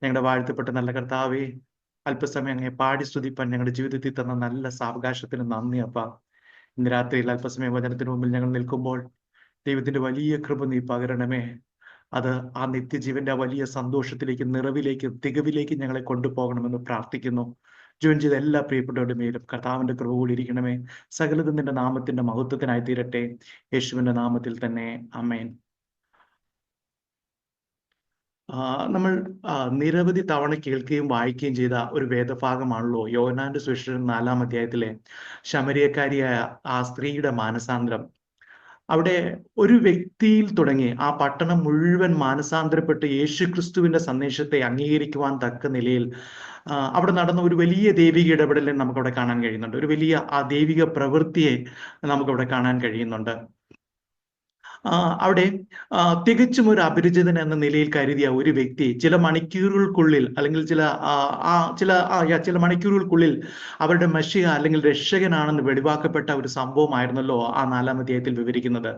ഞങ്ങളുടെ വാഴ്ത്തപ്പെട്ട നല്ല കർത്താവേ, അല്പസമയം അങ്ങേ പാടി സ്തുതിപ്പാൻ ഞങ്ങളുടെ ജീവിതത്തിൽ തന്ന നല്ല സാവകാശത്തിന് നന്ദി അപ്പ. ഇന്ന് രാത്രിയിൽ അല്പസമയം വചനത്തിന് മുമ്പിൽ ഞങ്ങൾ നിൽക്കുമ്പോൾ ദൈവത്തിന്റെ വലിയ കൃപ നീ പകരണമേ. അത് ആ നിത്യജീവന്റെ ആ വലിയ സന്തോഷത്തിലേക്ക്, നിറവിലേക്ക്, തികവിലേക്ക് ഞങ്ങളെ കൊണ്ടുപോകണമെന്ന് പ്രാർത്ഥിക്കുന്നു. ജോയിൻ ചെയ്ത എല്ലാ പ്രിയപ്പെട്ടവരുടെ മേലും കർത്താവിന്റെ കൃപ കൂടി ഇരിക്കണമേ. സകലതും നിന്റെ നാമത്തിന്റെ മഹത്വത്തിനായി തീരട്ടെ. യേശുവിന്റെ നാമത്തിൽ തന്നെ ആമേൻ. നമ്മൾ നിരവധി തവണ കേൾക്കുകയും വായിക്കുകയും ചെയ്ത ഒരു വേദഭാഗമാണല്ലോ യോഹന്നാന്റെ സുവിശേഷം 4-ാം അധ്യായത്തിലെ ശമരിയക്കാരിയായ ആ സ്ത്രീയുടെ മാനസാന്തരം. അവിടെ ഒരു വ്യക്തിയിൽ തുടങ്ങി ആ പട്ടണം മുഴുവൻ മാനസാന്തരപ്പെട്ട് യേശുക്രിസ്തുവിന്റെ സന്ദേശത്തെ അംഗീകരിക്കുവാൻ തക്ക നിലയിൽ അവിടെ നടന്ന ഒരു വലിയ ദൈവിക ഇടപെടലിനെ നമുക്കവിടെ കാണാൻ കഴിയുന്നുണ്ട്. ഒരു വലിയ ആ ദൈവിക പ്രവൃത്തിയെ നമുക്കവിടെ കാണാൻ കഴിയുന്നുണ്ട്. അവിടെ തികച്ചും ഒരു അപരിചിതൻ എന്ന നിലയിൽ കരുതിയ ഒരു വ്യക്തി ചില മണിക്കൂറുകൾക്കുള്ളിൽ അല്ലെങ്കിൽ ചില മണിക്കൂറുകൾക്കുള്ളിൽ അവരുടെ മഷിക അല്ലെങ്കിൽ രക്ഷകനാണെന്ന് വെളിവാക്കപ്പെട്ട ഒരു സംഭവമായിരുന്നല്ലോ ആ 4-ാം അധ്യായത്തിൽ വിവരിക്കുന്നത്.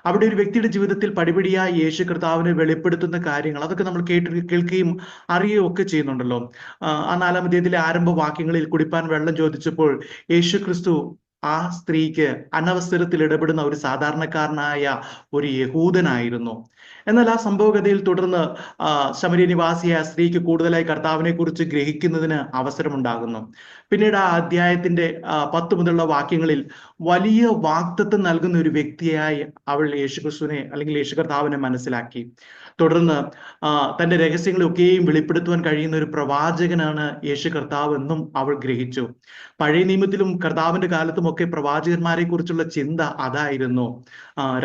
അവിടെ ഒരു വ്യക്തിയുടെ ജീവിതത്തിൽ പടിപടിയായി യേശു കർത്താവിനെ വെളിപ്പെടുത്തുന്ന കാര്യങ്ങൾ അതൊക്കെ നമ്മൾ കേൾക്കുകയും അറിയുകയും ഒക്കെ ചെയ്യുന്നുണ്ടല്ലോ. ആ 4-ാം അധ്യായത്തിലെ ആരംഭ വാക്യങ്ങളിൽ കുടിപ്പാൻ വെള്ളം ചോദിച്ചപ്പോൾ യേശു ക്രിസ്തു ആ സ്ത്രീക്ക് അനവസരത്തിൽ ഇടപെടുന്ന ഒരു സാധാരണക്കാരനായ ഒരു യഹൂദനായിരുന്നു. എന്നാൽ ആ സംഭവഗതിയിൽ തുടർന്ന് ശമരിയ നിവാസിയായ സ്ത്രീക്ക് കൂടുതലായി കർത്താവിനെ കുറിച്ച് ഗ്രഹിക്കുന്നതിന് അവസരമുണ്ടാകുന്നു. പിന്നീട് ആ അധ്യായത്തിന്റെ 10 മുതലുള്ള വാക്യങ്ങളിൽ വലിയ വാഗ്ദത്തം നൽകുന്ന ഒരു വ്യക്തിയായി അവൾ യേശുക്രിസ്തുവിനെ അല്ലെങ്കിൽ യേശു കർത്താവിനെ മനസ്സിലാക്കി. തുടർന്ന് തന്റെ രഹസ്യങ്ങളൊക്കെയും വെളിപ്പെടുത്തുവാൻ കഴിയുന്ന ഒരു പ്രവാചകനാണ് യേശു കർത്താവ് എന്നും അവൾ ഗ്രഹിച്ചു. പഴയ നിയമത്തിലും കർത്താവിന്റെ കാലത്തും ഒക്കെ പ്രവാചകന്മാരെ കുറിച്ചുള്ള ചിന്ത അതായിരുന്നു,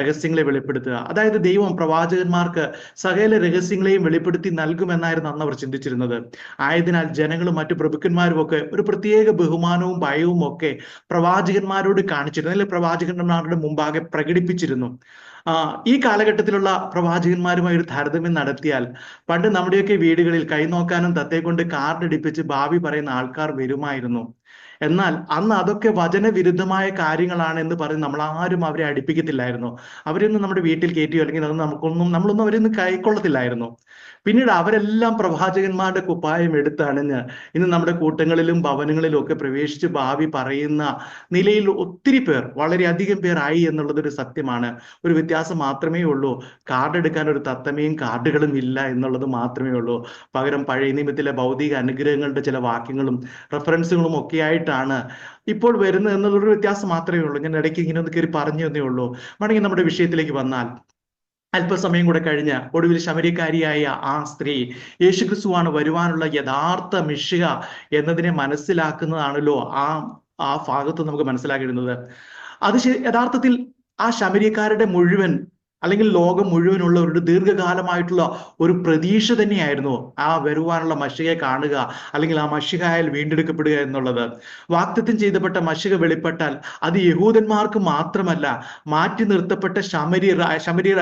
രഹസ്യങ്ങളെ വെളിപ്പെടുത്തുക. അതായത് ദൈവം പ്രവാചകന്മാർക്ക് സകല രഹസ്യങ്ങളെയും വെളിപ്പെടുത്തി നൽകുമെന്നായിരുന്നു അന്ന് അവർ ചിന്തിച്ചിരുന്നത്. ആയതിനാൽ ജനങ്ങളും മറ്റു പ്രഭുക്കന്മാരും ഒക്കെ ഒരു പ്രത്യേക ബഹുമാനവും ഭയവും ഒക്കെ പ്രവാചകന്മാരോട് കാണിച്ചിരുന്നു, അല്ലെങ്കിൽ പ്രവാചകന്മാരുടെ മുമ്പാകെ പ്രകടിപ്പിച്ചിരുന്നു. ഈ കാലഘട്ടത്തിലുള്ള പ്രവാചകന്മാരുമായി ഒരു താരതമ്യം നടത്തിയാൽ പണ്ട് നമ്മുടെയൊക്കെ വീടുകളിൽ കൈ നോക്കാനും തത്തെ കൊണ്ട് കാർഡ് അടിപ്പിച്ച് ഭാവി പറയുന്ന ആൾക്കാർ വരുമായിരുന്നു. എന്നാൽ അന്ന് അതൊക്കെ വചനവിരുദ്ധമായ കാര്യങ്ങളാണ് എന്ന് പറഞ്ഞ് നമ്മൾ ആരും അവരെ അടുപ്പിക്കത്തില്ലായിരുന്നു. അവരൊന്നും നമ്മുടെ വീട്ടിൽ കയറ്റിയോ അല്ലെങ്കിൽ അത് നമ്മളൊന്നും അവരൊന്നും കൈക്കൊള്ളത്തില്ലായിരുന്നു. പിന്നീട് അവരെല്ലാം പ്രവാചകന്മാരുടെ കുപ്പായം എടുത്തണിഞ്ഞ് ഇന്ന് നമ്മുടെ കൂട്ടങ്ങളിലും ഭവനങ്ങളിലും ഒക്കെ പ്രവേശിച്ച് ഭാവി പറയുന്ന നിലയിൽ ഒത്തിരി പേർ, വളരെയധികം പേർ ആയി എന്നുള്ളതൊരു സത്യമാണ്. ഒരു വ്യത്യാസം മാത്രമേ ഉള്ളൂ, കാർഡ് എടുക്കാൻ ഒരു തത്തമയും കാർഡുകളും ഇല്ല എന്നുള്ളത് മാത്രമേ ഉള്ളൂ. പകരം പഴയ നിയമത്തിലെ ഭൗതിക അനുഗ്രഹങ്ങളുടെ ചില വാക്യങ്ങളും റെഫറൻസുകളും ഒക്കെ ആയിട്ടാണ് ഇപ്പോൾ വരുന്നത് എന്നുള്ളൊരു വ്യത്യാസം മാത്രമേ ഉള്ളൂ. ഞാൻ ഇടയ്ക്ക് ഇങ്ങനെ ഒന്ന് കയറി പറഞ്ഞു തന്നേ ഉള്ളൂ. വേണമെങ്കിൽ നമ്മുടെ വിഷയത്തിലേക്ക് വന്നാൽ, അല്പസമയം കൂടെ കഴിഞ്ഞ് ഒടുവിൽ ശമരിയക്കാരിയായ ആ സ്ത്രീ യേശുക്രിസ്തുവാണ് വരുവാനുള്ള യഥാർത്ഥ മിശിഹ എന്നതിനെ മനസ്സിലാക്കുന്നതാണല്ലോ ആ ഭാഗത്ത് നമുക്ക് മനസ്സിലാക്കിയിരുന്നത്. അത് യഥാർത്ഥത്തിൽ ആ ശമരിയക്കാരുടെ മുഴുവൻ അല്ലെങ്കിൽ ലോകം മുഴുവനുള്ള ഒരു ദീർഘകാലമായിട്ടുള്ള ഒരു പ്രതീക്ഷ തന്നെയായിരുന്നു ആ വരുവാനുള്ള മശിഹയെ കാണുക, അല്ലെങ്കിൽ ആ മശിഹയാൽ വീണ്ടെടുക്കപ്പെടുക എന്നുള്ളത്. വാഗ്ദത്തം ചെയ്തപ്പെട്ട മശിഹ വെളിപ്പെട്ടാൽ അത് യഹൂദന്മാർക്ക് മാത്രമല്ല, മാറ്റി നിർത്തപ്പെട്ട ശമരിയർ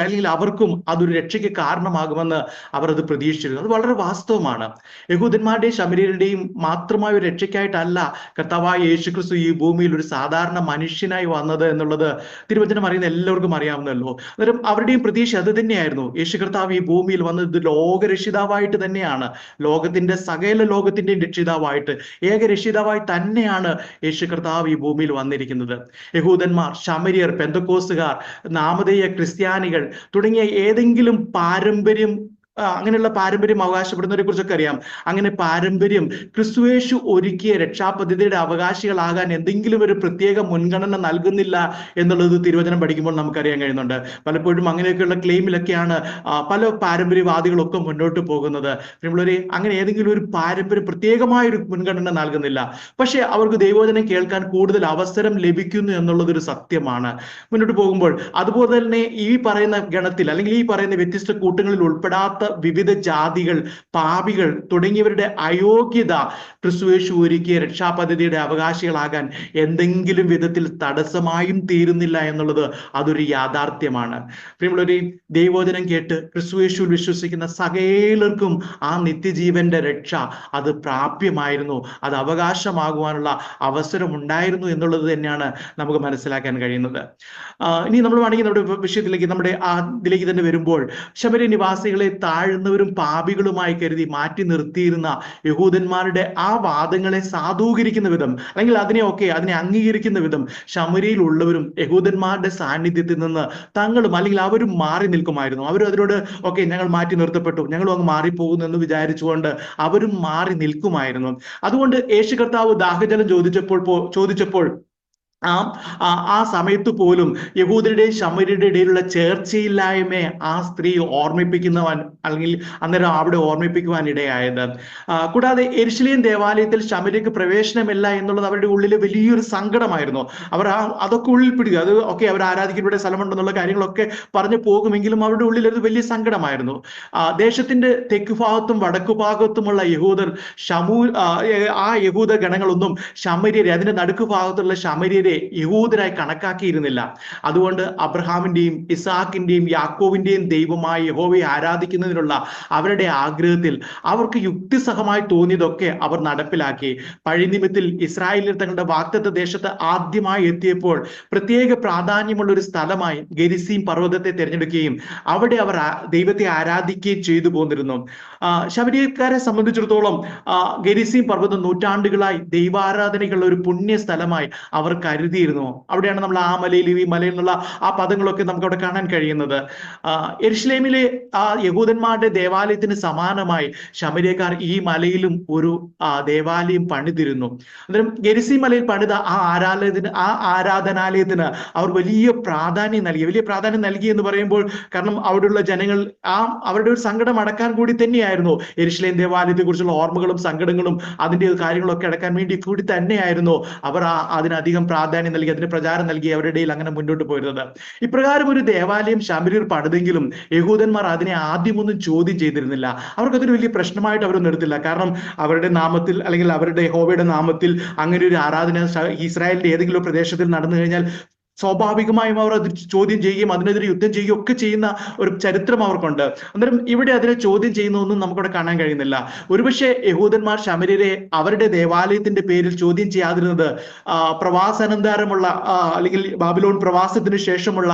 അല്ലെങ്കിൽ അവർക്കും അതൊരു രക്ഷയ്ക്ക് കാരണമാകുമെന്ന് അവർ അത് പ്രതീക്ഷിച്ചിരുന്നു. അത് വളരെ വാസ്തവമാണ്. യഹൂദന്മാരുടെയും ശമരിയരുടെയും മാത്രമായ ഒരു രക്ഷയ്ക്കായിട്ടല്ല കർത്താവായ യേശുക്രിസ്തു ഈ ഭൂമിയിൽ ഒരു സാധാരണ മനുഷ്യനായി വന്നത് എന്നുള്ളത് തിരുവചനം അറിയുന്ന എല്ലാവർക്കും അറിയാവുന്നല്ലോ. അന്നേരം അവരുടെയും പ്രതീക്ഷ അത് തന്നെയായിരുന്നു. യേശു കർത്താവ് ഈ ഭൂമിയിൽ വന്നത് ലോകരക്ഷിതാവായിട്ട് തന്നെയാണ്, ലോകത്തിന്റെ സകല ലോകത്തിന്റെയും രക്ഷിതാവായിട്ട്, ഏകരക്ഷിതാവായി തന്നെയാണ് യേശു കർത്താവ് ഈ ഭൂമിയിൽ വന്നിരിക്കുന്നത്. യഹൂദന്മാർ, ശമരിയർ, പെന്തക്കോസ്തുകാർ, നാമധേയ ക്രിസ്ത്യാനികൾ തുടങ്ങിയ ഏതെങ്കിലും പാരമ്പര്യം, അങ്ങനെയുള്ള പാരമ്പര്യം അവകാശപ്പെടുന്നവരെ കുറിച്ചൊക്കെ അറിയാം. അങ്ങനെ പാരമ്പര്യം ക്രിസ്തുയേശു ഒരുക്കിയ രക്ഷാപദ്ധതിയുടെ അവകാശികളാകാൻ എന്തെങ്കിലും ഒരു പ്രത്യേക മുൻഗണന നൽകുന്നില്ല എന്നുള്ളത് തിരുവചനം പഠിക്കുമ്പോൾ നമുക്കറിയാൻ കഴിയുന്നുണ്ട്. പലപ്പോഴും അങ്ങനെയൊക്കെയുള്ള ക്ലെയിമിലൊക്കെയാണ് പല പാരമ്പര്യവാദികളൊക്കെ മുന്നോട്ട് പോകുന്നത്. നമ്മളൊരു അങ്ങനെ ഏതെങ്കിലും ഒരു പാരമ്പര്യം പ്രത്യേകമായ ഒരു മുൻഗണന നൽകുന്നില്ല, പക്ഷെ അവർക്ക് ദൈവവചനം കേൾക്കാൻ കൂടുതൽ അവസരം ലഭിക്കുന്നു എന്നുള്ളതൊരു സത്യമാണ്. മുന്നോട്ട് പോകുമ്പോൾ അതുപോലെ തന്നെ ഈ പറയുന്ന ഗണത്തിൽ അല്ലെങ്കിൽ ഈ പറയുന്ന വ്യത്യസ്ത കൂട്ടങ്ങളിൽ ഉൾപ്പെടാത്ത വിവിധ ജാതികൾ, പാപികൾ തുടങ്ങിയവരുടെ അയോഗ്യത ക്രിസ്തുയേശു ഒരുക്കിയ രക്ഷാപദ്ധതിയുടെ അവകാശികളാകാൻ എന്തെങ്കിലും വിധത്തിൽ തടസ്സമായും തീരുന്നില്ല എന്നുള്ളത് അതൊരു യാഥാർത്ഥ്യമാണ്. പ്രിയമുള്ളവരെ, ദൈവവചനം കേട്ട് ക്രിസ്തുയേശുവിൽ വിശ്വസിക്കുന്ന സകലർക്കും ആ നിത്യജീവന്റെ രക്ഷ അത് പ്രാപ്യമായിരുന്നു, അത് അവകാശമാകുവാനുള്ള അവസരം ഉണ്ടായിരുന്നു എന്നുള്ളത് തന്നെയാണ് നമുക്ക് മനസ്സിലാക്കാൻ കഴിയുന്നത്. ഇനി നമ്മൾ വേണമെങ്കിൽ നമ്മുടെ വിഷയത്തിലേക്ക്, നമ്മുടെ ഇതിലേക്ക് തന്നെ വരുമ്പോൾ, ശമരിയ നിവാസികളെ താഴ്ന്നവരും പാപികളുമായി കരുതി മാറ്റി നിർത്തിയിരുന്ന യഹൂദന്മാരുടെ ആ വാദങ്ങളെ സാധൂകരിക്കുന്ന വിധം, അല്ലെങ്കിൽ അതിനെ അംഗീകരിക്കുന്ന വിധം ശമരിയിലുള്ളവരും യഹൂദന്മാരുടെ സാന്നിധ്യത്തിൽ നിന്ന് തങ്ങളും അല്ലെങ്കിൽ അവരും മാറി നിൽക്കുമായിരുന്നു. അവരും അതിനോട് ഞങ്ങൾ മാറ്റി നിർത്തപ്പെട്ടു, ഞങ്ങളും അങ്ങ് മാറിപ്പോകുന്നു എന്ന് വിചാരിച്ചുകൊണ്ട് അവരും മാറി നിൽക്കുമായിരുന്നു. അതുകൊണ്ട് യേശു കർത്താവ് ദാഹജലം ചോദിച്ചപ്പോൾ ആ ആ സമയത്ത് പോലും യഹൂദരുടെയും ശമര്യരുടെ ഇടയിലുള്ള ചേർച്ചയില്ലായ്മയെ ആ സ്ത്രീ ഓർമ്മിപ്പിക്കുന്നവൻ, അല്ലെങ്കിൽ അന്നേരം അവിടെ ഓർമ്മിപ്പിക്കുവാൻ ഇടയായത്. കൂടാതെ യെരുശലേം ദേവാലയത്തിൽ ശമര്യക്ക് പ്രവേശനമില്ല എന്നുള്ളത് അവരുടെ ഉള്ളിലെ വലിയൊരു സങ്കടമായിരുന്നു. അവർ അതൊക്കെ ഉള്ളിൽ പിടിക്കുക, അത് അവർ ആരാധിക്കുന്നവരുടെ സ്ഥലമുണ്ടെന്നുള്ള കാര്യങ്ങളൊക്കെ പറഞ്ഞു പോകുമെങ്കിലും അവരുടെ ഉള്ളിൽ ഒരു വലിയ സങ്കടമായിരുന്നു. ദേശത്തിന്റെ തെക്ക് ഭാഗത്തും വടക്കു ഭാഗത്തുമുള്ള യഹൂദർ ആ യഹൂദ ഗണങ്ങളൊന്നും ശമര്യരെ, അതിന്റെ നടുക്ക് ഭാഗത്തുള്ള ശമര്യരെ യഹൂദരായി കണക്കാക്കിയിരുന്നില്ല. അതുകൊണ്ട് അബ്രഹാമിന്റെയും ഇസാക്കിന്റെയും യാക്കോവിന്റെയും ദൈവമായ യഹോവയെ ആരാധിക്കുന്നതിനുള്ള അവരുടെ ആഗ്രഹത്തിൽ അവർക്ക് യുക്തിസഹമായി തോന്നിയതൊക്കെ അവർ നടപ്പിലാക്കി. പഴയനിയമത്തിൽ ഇസ്രായേലിൽ തങ്ങളുടെ വാഗ്ദത്ത ദേശത്ത് ആദ്യമായി എത്തിയപ്പോൾ പ്രത്യേക പ്രാധാന്യമുള്ള ഒരു സ്ഥലമായി ഗെരിസീം പർവ്വതത്തെ തിരഞ്ഞെടുക്കുകയും അവിടെ അവർ ദൈവത്തെ ആരാധിക്കുകയും ചെയ്തു പോന്നിരുന്നു. ശമര്യക്കാരെ സംബന്ധിച്ചിടത്തോളം ഗെരിസീം പർവ്വതം നൂറ്റാണ്ടുകളായി ദൈവാരാധനയ്ക്കുള്ള ഒരു പുണ്യ സ്ഥലമായി അവർ കരുതിയിരുന്നു. അവിടെയാണ് നമ്മൾ ആ മലയിൽ ഈ മലയിൽ നിന്നുള്ള ആ പദങ്ങളൊക്കെ നമുക്ക് അവിടെ കാണാൻ കഴിയുന്നത്. യെരുശലേമിലെ ആ യഹൂദന്മാരുടെ ദേവാലയത്തിന് സമാനമായി ശമര്യക്കാർ ഈ മലയിലും ഒരു ദേവാലയം പണിതിരുന്നു. അന്നേരം ഗെരിസീം മലയിൽ പണിത ആ ആരാധനാലയത്തിന് അവർ വലിയ പ്രാധാന്യം നൽകി എന്ന് പറയുമ്പോൾ, കാരണം അവിടെയുള്ള ജനങ്ങൾ അവരുടെ ഒരു സങ്കടം അടക്കാൻ കൂടി തന്നെയായിരുന്നു. യെരുശലേം ദേവാലയത്തെ കുറിച്ചുള്ള ഓർമ്മകളും സങ്കടങ്ങളും അതിന്റെ കാര്യങ്ങളൊക്കെ അടക്കാൻ വേണ്ടി കൂടി തന്നെയായിരുന്നു അവർ അതിനധികം പ്രാധാന്യം നൽകി, അതിന് പ്രചാരം നൽകി അവരുടെ ഇടയിൽ അങ്ങനെ മുന്നോട്ട് പോയിരുന്നത്. ഇപ്രകാരം ഒരു ദേവാലയം ശമര്യർ പണിതെങ്കിലും യഹൂദന്മാർ അതിനെ ആദ്യമൊന്നും ചോദ്യം ചെയ്തിരുന്നില്ല. അവർക്കതൊരു വലിയ പ്രശ്നമായിട്ട് അവരൊന്നും എടുത്തില്ല. കാരണം അവരുടെ നാമത്തിൽ, അല്ലെങ്കിൽ അവരുടെ യഹോവയുടെ നാമത്തിൽ അങ്ങനെ ഒരു ആരാധന ഇസ്രായേലിന്റെ ഏതെങ്കിലും പ്രദേശത്തിൽ നടന്നു കഴിഞ്ഞാൽ സ്വാഭാവികമായും അവർ അത് ചോദ്യം ചെയ്യുകയും അതിനെതിരെ യുദ്ധം ചെയ്യുകയും ഒക്കെ ചെയ്യുന്ന ഒരു ചരിത്രം അവർക്കുണ്ട്. അന്നേരം ഇവിടെ അതിനെ ചോദ്യം ചെയ്യുന്നതൊന്നും നമുക്കിവിടെ കാണാൻ കഴിയുന്നില്ല. ഒരുപക്ഷെ യഹൂദന്മാർ ശമര്യരെ അവരുടെ ദേവാലയത്തിന്റെ പേരിൽ ചോദ്യം ചെയ്യാതിരുന്നത് പ്രവാസാനന്തരമുള്ള അല്ലെങ്കിൽ ബാബിലോൺ പ്രവാസത്തിന് ശേഷമുള്ള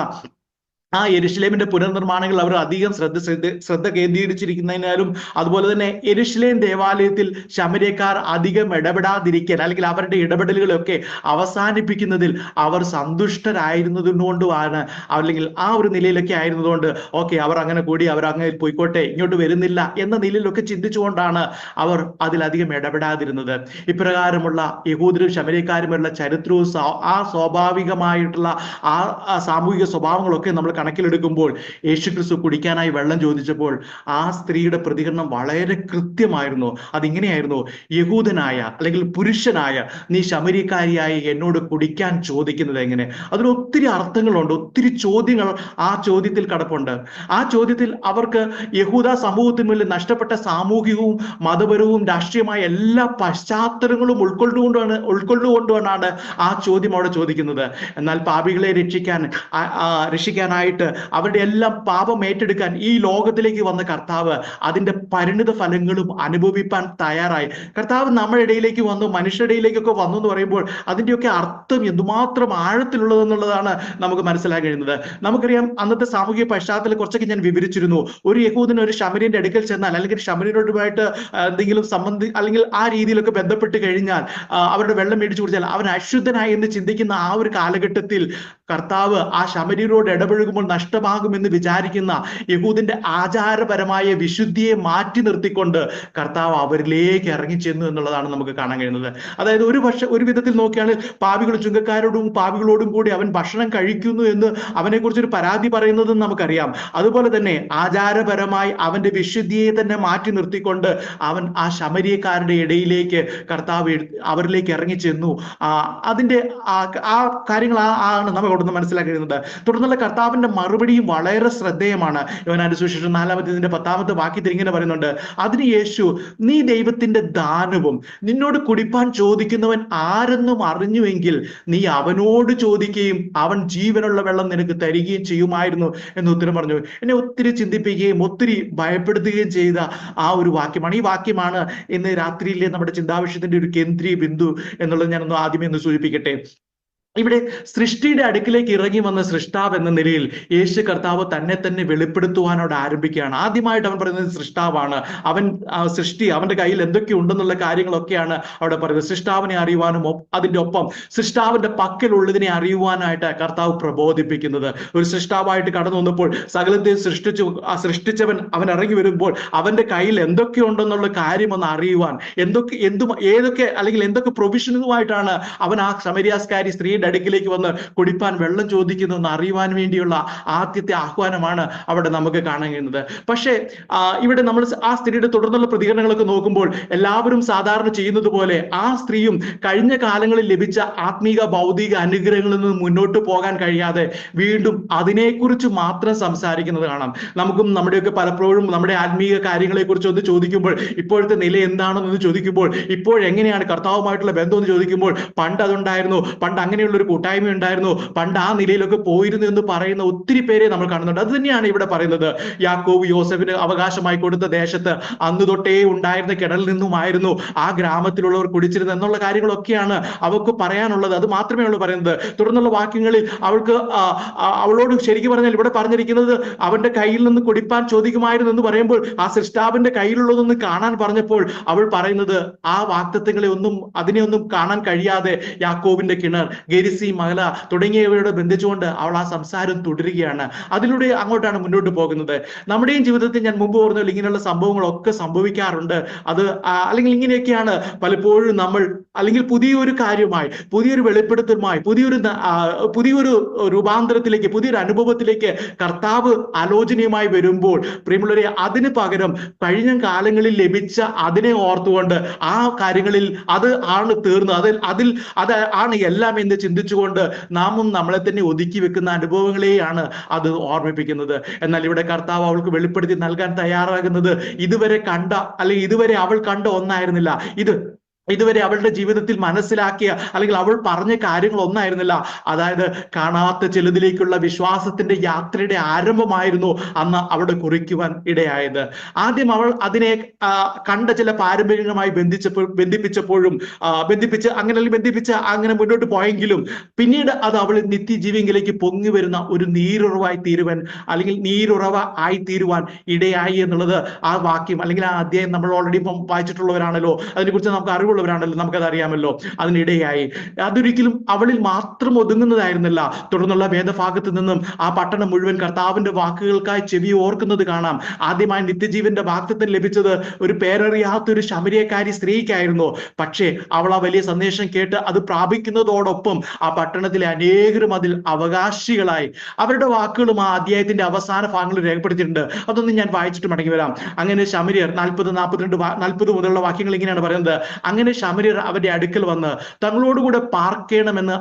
യെരുശലേമിന്റെ പുനർനിർമ്മാണങ്ങൾ അവർ അധികം ശ്രദ്ധ കേന്ദ്രീകരിച്ചിരിക്കുന്നതിനാലും, അതുപോലെ തന്നെ യെരുശലേം ദേവാലയത്തിൽ ശമര്യക്കാർ അധികം ഇടപെടാതിരിക്കാൻ, അല്ലെങ്കിൽ അവരുടെ ഇടപെടലുകളൊക്കെ അവസാനിപ്പിക്കുന്നതിൽ അവർ സന്തുഷ്ടരായിരുന്നതുകൊണ്ടുമാണ്, അല്ലെങ്കിൽ ആ ഒരു നിലയിലൊക്കെ ആയിരുന്നതുകൊണ്ട് അവർ അങ്ങനെ കൂടി, അവർ അങ്ങനെ പോയിക്കോട്ടെ, ഇങ്ങോട്ട് വരുന്നില്ല എന്ന നിലയിലൊക്കെ ചിന്തിച്ചുകൊണ്ടാണ് അവർ അതിലധികം ഇടപെടാതിരുന്നത്. ഇപ്രകാരമുള്ള യഹൂദരും ശമര്യക്കാരുമുള്ള ചരിത്രവും ആ സ്വാഭാവികമായിട്ടുള്ള ആ സാമൂഹിക സ്വഭാവങ്ങളൊക്കെ നമ്മൾ കണക്കിലെടുക്കുമ്പോൾ യേശുക്രിസ്തു കുടിക്കാനായി വെള്ളം ചോദിച്ചപ്പോൾ ആ സ്ത്രീയുടെ പ്രതികരണം വളരെ കൃത്യമായിരുന്നു. അതിങ്ങനെയായിരുന്നു: യഹൂദനായ അല്ലെങ്കിൽ പുരുഷനായ നീ ശമര്യക്കാരിയായി എന്നോട് കുടിക്കാൻ ചോദിക്കുന്നത് എങ്ങനെ? അതിന് ഒത്തിരി അർത്ഥങ്ങളുണ്ട്, ഒത്തിരി ചോദ്യങ്ങൾ ആ ചോദ്യത്തിൽ കിടപ്പുണ്ട്. ആ ചോദ്യത്തിൽ അവർക്ക് യഹൂദ സമൂഹത്തിന് മുന്നിൽ നഷ്ടപ്പെട്ട സാമൂഹികവും മതപരവും രാഷ്ട്രീയമായ എല്ലാ പശ്ചാത്തലങ്ങളും ഉൾക്കൊണ്ടുകൊണ്ടാണ് ആ ചോദ്യം അവിടെ ചോദിക്കുന്നത്. എന്നാൽ പാപികളെ രക്ഷിക്കാനായിട്ട് അവരുടെ എല്ലാം പാപം ഏറ്റെടുക്കാൻ ഈ ലോകത്തിലേക്ക് വന്ന കർത്താവ് അതിന്റെ പരിണിത ഫലങ്ങളും അനുഭവിപ്പാൻ തയ്യാറായി. കർത്താവ് നമ്മുടെ ഇടയിലേക്ക് വന്നു, മനുഷ്യരുടെയിലേക്കൊക്കെ വന്നു എന്ന് പറയുമ്പോൾ അതിന്റെയൊക്കെ അർത്ഥം എന്തുമാത്രം ആഴത്തിലുള്ളതെന്നുള്ളതാണ് നമുക്ക് മനസ്സിലാക്കാൻ കഴിയുന്നത്. നമുക്കറിയാം, അന്നത്തെ സാമൂഹിക പശ്ചാത്തലം കുറച്ചൊക്കെ ഞാൻ വിവരിച്ചിരുന്നു. ഒരു യഹൂദൻ ഒരു ശമര്യന്റെ അടുക്കൽ ചെന്നാൽ, അല്ലെങ്കിൽ ശമര്യനോടുമായിട്ട് എന്തെങ്കിലും അല്ലെങ്കിൽ ആ രീതിയിലൊക്കെ ബന്ധപ്പെട്ട് കഴിഞ്ഞാൽ, അവരുടെ വെള്ളം മേടിച്ചു കുടിച്ചാൽ അവൻ അശുദ്ധനായി എന്ന് ചിന്തിക്കുന്ന ആ ഒരു കാലഘട്ടത്തിൽ കർത്താവ് ആ ശമര്യരോട് ഇടപഴകുമ്പോൾ നഷ്ടമാകുമെന്ന് വിചാരിക്കുന്ന യഹൂദിന്റെ ആചാരപരമായ വിശുദ്ധിയെ മാറ്റി നിർത്തിക്കൊണ്ട് കർത്താവ് അവരിലേക്ക് ഇറങ്ങിച്ചെന്നു എന്നുള്ളതാണ് നമുക്ക് കാണാൻ കഴിയുന്നത്. അതായത് ഒരു വിധത്തിൽ നോക്കിയാണെങ്കിൽ പാപികൾ പാപികളോടും കൂടി അവൻ ഭക്ഷണം കഴിക്കുന്നു എന്ന് അവനെക്കുറിച്ചൊരു പരാതി പറയുന്നതും നമുക്കറിയാം. അതുപോലെ തന്നെ ആചാരപരമായി അവന്റെ വിശുദ്ധിയെ തന്നെ മാറ്റി നിർത്തിക്കൊണ്ട് അവൻ ആ ശമര്യക്കാരുടെ ഇടയിലേക്ക് കർത്താവ് അവരിലേക്ക് ഇറങ്ങിച്ചെന്നു. അതിന്റെ ആ കാര്യങ്ങൾ ആണ് നമ്മൾ അവിടുന്ന് മനസ്സിലാക്കുന്നത്. തുടർന്നുള്ള കർത്താവിന്റെ മറുപടിയും വളരെ ശ്രദ്ധേയമാണ്. യോഹന്നാന്റെ സുവിശേഷം 4-10 വാക്യത്തിൽ ഇങ്ങനെ പറയുന്നുണ്ട്: അതിന് യേശു, നീ ദൈവത്തിന്റെ ദാനവും നിന്നോട് കുടിപ്പാൻ ചോദിക്കുന്നവൻ ആരെന്നും അറിഞ്ഞുവെങ്കിൽ നീ അവനോട് ചോദിക്കുകയും അവൻ ജീവനുള്ള വെള്ളം നിനക്ക് തരികയും ചെയ്യുമായിരുന്നു എന്ന് ഉത്തരം പറഞ്ഞു. എന്നെ ഒത്തിരി ചിന്തിപ്പിക്കുകയും ഒത്തിരി ഭയപ്പെടുത്തുകയും ചെയ്ത ആ ഒരു വാക്യമാണ്. ഈ വാക്യമാണ് ഇന്ന് രാത്രിയിലെ നമ്മുടെ ചിന്താവിഷയത്തിന്റെ ഒരു കേന്ദ്രീയ ബിന്ദു എന്നുള്ളത് ഞാനൊന്ന് ആദ്യമേ ഒന്ന് സൂചിപ്പിക്കട്ടെ. ഇവിടെ സൃഷ്ടിയുടെ അടുക്കിലേക്ക് ഇറങ്ങി വന്ന സൃഷ്ടാവ് എന്ന നിലയിൽ യേശു കർത്താവ് തന്നെ തന്നെ വെളിപ്പെടുത്തുവാനോട് ആരംഭിക്കുകയാണ്. ആദ്യമായിട്ട് അവൻ പറയുന്നത് സൃഷ്ടാവാണ്. അവൻ സൃഷ്ടി, അവന്റെ കയ്യിൽ എന്തൊക്കെ ഉണ്ടെന്നുള്ള കാര്യങ്ങളൊക്കെയാണ് അവിടെ പറയുന്നത്. സൃഷ്ടാവിനെ അറിയുവാനും അതിന്റെ ഒപ്പം സൃഷ്ടാവിന്റെ പക്കലുള്ളതിനെ അറിയുവാനായിട്ട് കർത്താവ് പ്രബോധിപ്പിക്കുന്നത്. ഒരു സൃഷ്ടാവായിട്ട് കടന്നു വന്നപ്പോൾ സകലത്തെ സൃഷ്ടിച്ചവൻ അവൻ ഇറങ്ങി വരുമ്പോൾ അവന്റെ കയ്യിൽ എന്തൊക്കെ ഉണ്ടെന്നുള്ള കാര്യം ഒന്ന് അറിയുവാൻ, ഏതൊക്കെ അല്ലെങ്കിൽ എന്തൊക്കെ പ്രൊവിഷനുമായിട്ടാണ് അവൻ ആ ശമരിയാസ്കാരി സ്ത്രീയുടെ അടുക്കിലേക്ക് വന്ന് കുടിപ്പാൻ വെള്ളം ചോദിക്കുന്നതെന്ന് അറിയുവാൻ വേണ്ടിയുള്ള ആദ്യത്തെ ആഹ്വാനമാണ് അവിടെ നമുക്ക് കാണാൻ കഴിയുന്നത്. പക്ഷേ ഇവിടെ നമ്മൾ ആ സ്ത്രീയുടെ തുടർന്നുള്ള പ്രതികരണങ്ങളൊക്കെ നോക്കുമ്പോൾ എല്ലാവരും സാധാരണ ചെയ്യുന്നത് പോലെ ആ സ്ത്രീയും കഴിഞ്ഞ കാലങ്ങളിൽ ലഭിച്ച ആത്മീക ഭൗതിക അനുഗ്രഹങ്ങളിൽ നിന്ന് മുന്നോട്ട് പോകാൻ കഴിയാതെ വീണ്ടും അതിനെക്കുറിച്ച് മാത്രം സംസാരിക്കുന്നത് കാണാം. നമുക്കും നമ്മുടെയൊക്കെ പലപ്പോഴും നമ്മുടെ ആത്മീക കാര്യങ്ങളെ കുറിച്ച് ഒന്ന് ചോദിക്കുമ്പോൾ, ഇപ്പോഴത്തെ നില എന്താണെന്ന് ചോദിക്കുമ്പോൾ, ഇപ്പോഴെങ്ങനെയാണ് കർത്താവുമായിട്ടുള്ള ബന്ധം എന്ന് ചോദിക്കുമ്പോൾ, പണ്ട് അതുണ്ടായിരുന്നു, പണ്ട് അങ്ങനെയുള്ള ഒരു കൂട്ടായ്മ ഉണ്ടായിരുന്നു, പണ്ട് ആ നിലയിലൊക്കെ പോയിരുന്നു എന്ന് പറയുന്ന ഒത്തിരി പേരെ നമ്മൾ കാണുന്നുണ്ട്. അത് തന്നെയാണ് ഇവിടെ പറയുന്നത്. യാക്കോബ് യോസഫിന് അവകാശമായി കൊടുത്ത ദേശത്ത് അന്ന് തൊട്ടേ ഉണ്ടായിരുന്ന കിണറിൽ നിന്നുമായിരുന്നു ആ ഗ്രാമത്തിലുള്ളവർ കുടിച്ചിരുന്നത് എന്നുള്ള കാര്യങ്ങളൊക്കെയാണ് അവൾക്ക് പറയാനുള്ളത്. അത് മാത്രമേ ഉള്ളൂ പറയുന്നത്. തുടർന്നുള്ള വാക്യങ്ങളിൽ അവളോട് ശരിക്കും പറഞ്ഞാൽ ഇവിടെ പറഞ്ഞിരിക്കുന്നത് അവന്റെ കയ്യിൽ നിന്ന് കുടിപ്പാൻ ചോദിക്കുമായിരുന്നു എന്ന് പറയുമ്പോൾ ആ സൃഷ്ടാവിന്റെ കയ്യിലുള്ളതൊന്ന് കാണാൻ പറഞ്ഞപ്പോൾ അവൾ പറയുന്നത് ആ വാക്തത്വങ്ങളെ അതിനെ ഒന്നും കാണാൻ കഴിയാതെ യാക്കോബിന്റെ കിണർ, ഗെരിസി മല തുടങ്ങിയവയോട് ബന്ധിച്ചുകൊണ്ട് അവൾ ആ സംസാരം തുടരുകയാണ്. അതിലൂടെ അങ്ങോട്ടാണ് മുന്നോട്ട് പോകുന്നത്. നമ്മുടെയും ജീവിതത്തിൽ ഞാൻ മുമ്പ് പറഞ്ഞ ഇങ്ങനെയുള്ള സംഭവങ്ങളൊക്കെ സംഭവിക്കാറുണ്ട്. അത് അല്ലെങ്കിൽ ഇങ്ങനെയൊക്കെയാണ് പലപ്പോഴും നമ്മൾ അല്ലെങ്കിൽ പുതിയൊരു കാര്യമായി, പുതിയൊരു വെളിപ്പെടുത്തലുമായി, പുതിയൊരു രൂപാന്തരത്തിലേക്ക്, പുതിയൊരു അനുഭവത്തിലേക്ക് കർത്താവ് ആലോചനയുമായി വരുമ്പോൾ പ്രിയമുള്ളവരെ, അതിന് പകരം കഴിഞ്ഞ കാലങ്ങളിൽ ലഭിച്ച അതിനെ ഓർത്തുകൊണ്ട് ആ കാര്യങ്ങളിൽ അത് ആണ് തീർന്നത്, അത് ആണ് എല്ലാം എന്ന് ചിന്തിച്ചുകൊണ്ട് നാമും നമ്മളെ തന്നെ ഒതുക്കി വെക്കുന്ന അനുഭവങ്ങളെയാണ് അത് ഓർമ്മിപ്പിക്കുന്നത്. എന്നാൽ ഇവിടെ കർത്താവ് അവൾക്ക് വെളിപ്പെടുത്തി നൽകാൻ തയ്യാറാകുന്നത് ഇതുവരെ കണ്ട അല്ലെങ്കിൽ ഇതുവരെ അവൾ കണ്ട ഒന്നായിരുന്നില്ല. ഇതുവരെ അവളുടെ ജീവിതത്തിൽ മനസ്സിലാക്കിയ അല്ലെങ്കിൽ അവൾ പറഞ്ഞ കാര്യങ്ങൾ ഒന്നായിരുന്നില്ല. അതായത് കാണാത്ത ചിലതിലേക്കുള്ള വിശ്വാസത്തിന്റെ യാത്രയുടെ ആരംഭമായിരുന്നു അന്ന് അവിടെ കുറിക്കുവാൻ ഇടയായത്. ആദ്യം അവൾ അതിനെ കണ്ട ചില പാരമ്പര്യങ്ങളുമായി ബന്ധിപ്പിച്ചപ്പോഴും അങ്ങനെ മുന്നോട്ട് പോയെങ്കിലും പിന്നീട് അത് അവൾ നിത്യജീവിയിലേക്ക് പൊങ്ങി വരുന്ന ഒരു നീരുറവായി തീരുവാൻ അല്ലെങ്കിൽ നീരുറവ ആയി തീരുവാൻ ഇടയായി എന്നുള്ളത് ആ വാക്യം അല്ലെങ്കിൽ ആ അധ്യായം നമ്മൾ ഓൾറെഡി വായിച്ചിട്ടുള്ളവരാണല്ലോ, അതിനെക്കുറിച്ച് നമുക്ക് അറിവ് ുള്ളവരാണല്ലോ, നമുക്കത് അറിയാമല്ലോ. അതിനിടയായി അതൊരിക്കലും അവളിൽ മാത്രം ഒതുങ്ങുന്നതായിരുന്നില്ല. തുടർന്നുള്ള വേദഭാഗത്ത് നിന്നും ആ പട്ടണം മുഴുവൻ കർത്താവിന്റെ വാക്കുകൾക്കായി ചെവി ഓർക്കുന്നത് കാണാം. ആദ്യമായി നിത്യജീവന്റെ വാഗ്ദത്തം ലഭിച്ചത് ഒരു പേരറിയാത്തൊരു ശമരിയക്കാരി സ്ത്രീക്കായിരുന്നു. പക്ഷേ അവൾ ആ വലിയ സന്ദേശം കേട്ട് അത് പ്രാപിക്കുന്നതോടൊപ്പം ആ പട്ടണത്തിലെ അനേകരും അതിൽ അവകാശികളായി. അവരുടെ വാക്കുകളും ആ അധ്യായത്തിന്റെ അവസാന ഭാഗങ്ങളിൽ രേഖപ്പെടുത്തിയിട്ടുണ്ട്. അതൊന്നും ഞാൻ വായിച്ചിട്ട് മടങ്ങി വരാം. അങ്ങനെ ശമരിയർ 40 മുതലുള്ള വാക്യങ്ങൾ ഇങ്ങനെയാണ് പറയുന്നത്. അങ്ങനെ ശമര്യർ അവന്റെ അടുക്കൽ വന്ന് തങ്ങളോടുകൂടെ പാർക്കണമെന്ന്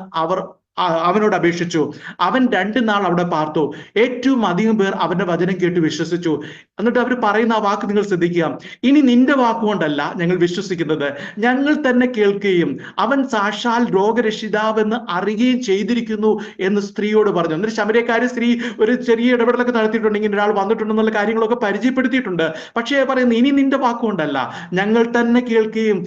അവനോട് അപേക്ഷിച്ചു. അവൻ 2 നാൾ അവിടെ പാർത്തു. ഏറ്റവും അധികം പേർ അവന്റെ വചനം കേട്ട് വിശ്വസിച്ചു. എന്നിട്ട് അവർ പറയുന്ന ആ വാക്ക് നിങ്ങൾ ശ്രദ്ധിക്കുക. ഇനി നിന്റെ വാക്കുകൊണ്ടല്ല ഞങ്ങൾ വിശ്വസിക്കുന്നത്, ഞങ്ങൾ തന്നെ കേൾക്കുകയും അവൻ സാക്ഷാൽ രോഗരക്ഷിതാവെന്ന് അറിയുകയും ചെയ്തിരിക്കുന്നു എന്ന് സ്ത്രീയോട് പറഞ്ഞു. എന്നിട്ട് ശമര്യക്കാരി സ്ത്രീ ഒരു ചെറിയ ഇടപെടലൊക്കെ നടത്തിയിട്ടുണ്ട്, ഇങ്ങനെ ഒരാൾ വന്നിട്ടുണ്ടെന്നുള്ള കാര്യങ്ങളൊക്കെ പരിചയപ്പെടുത്തിയിട്ടുണ്ട്. പക്ഷേ പറയുന്നത് ഇനി നിന്റെ വാക്കുകൊണ്ടല്ല, ഞങ്ങൾ തന്നെ കേൾക്കുകയും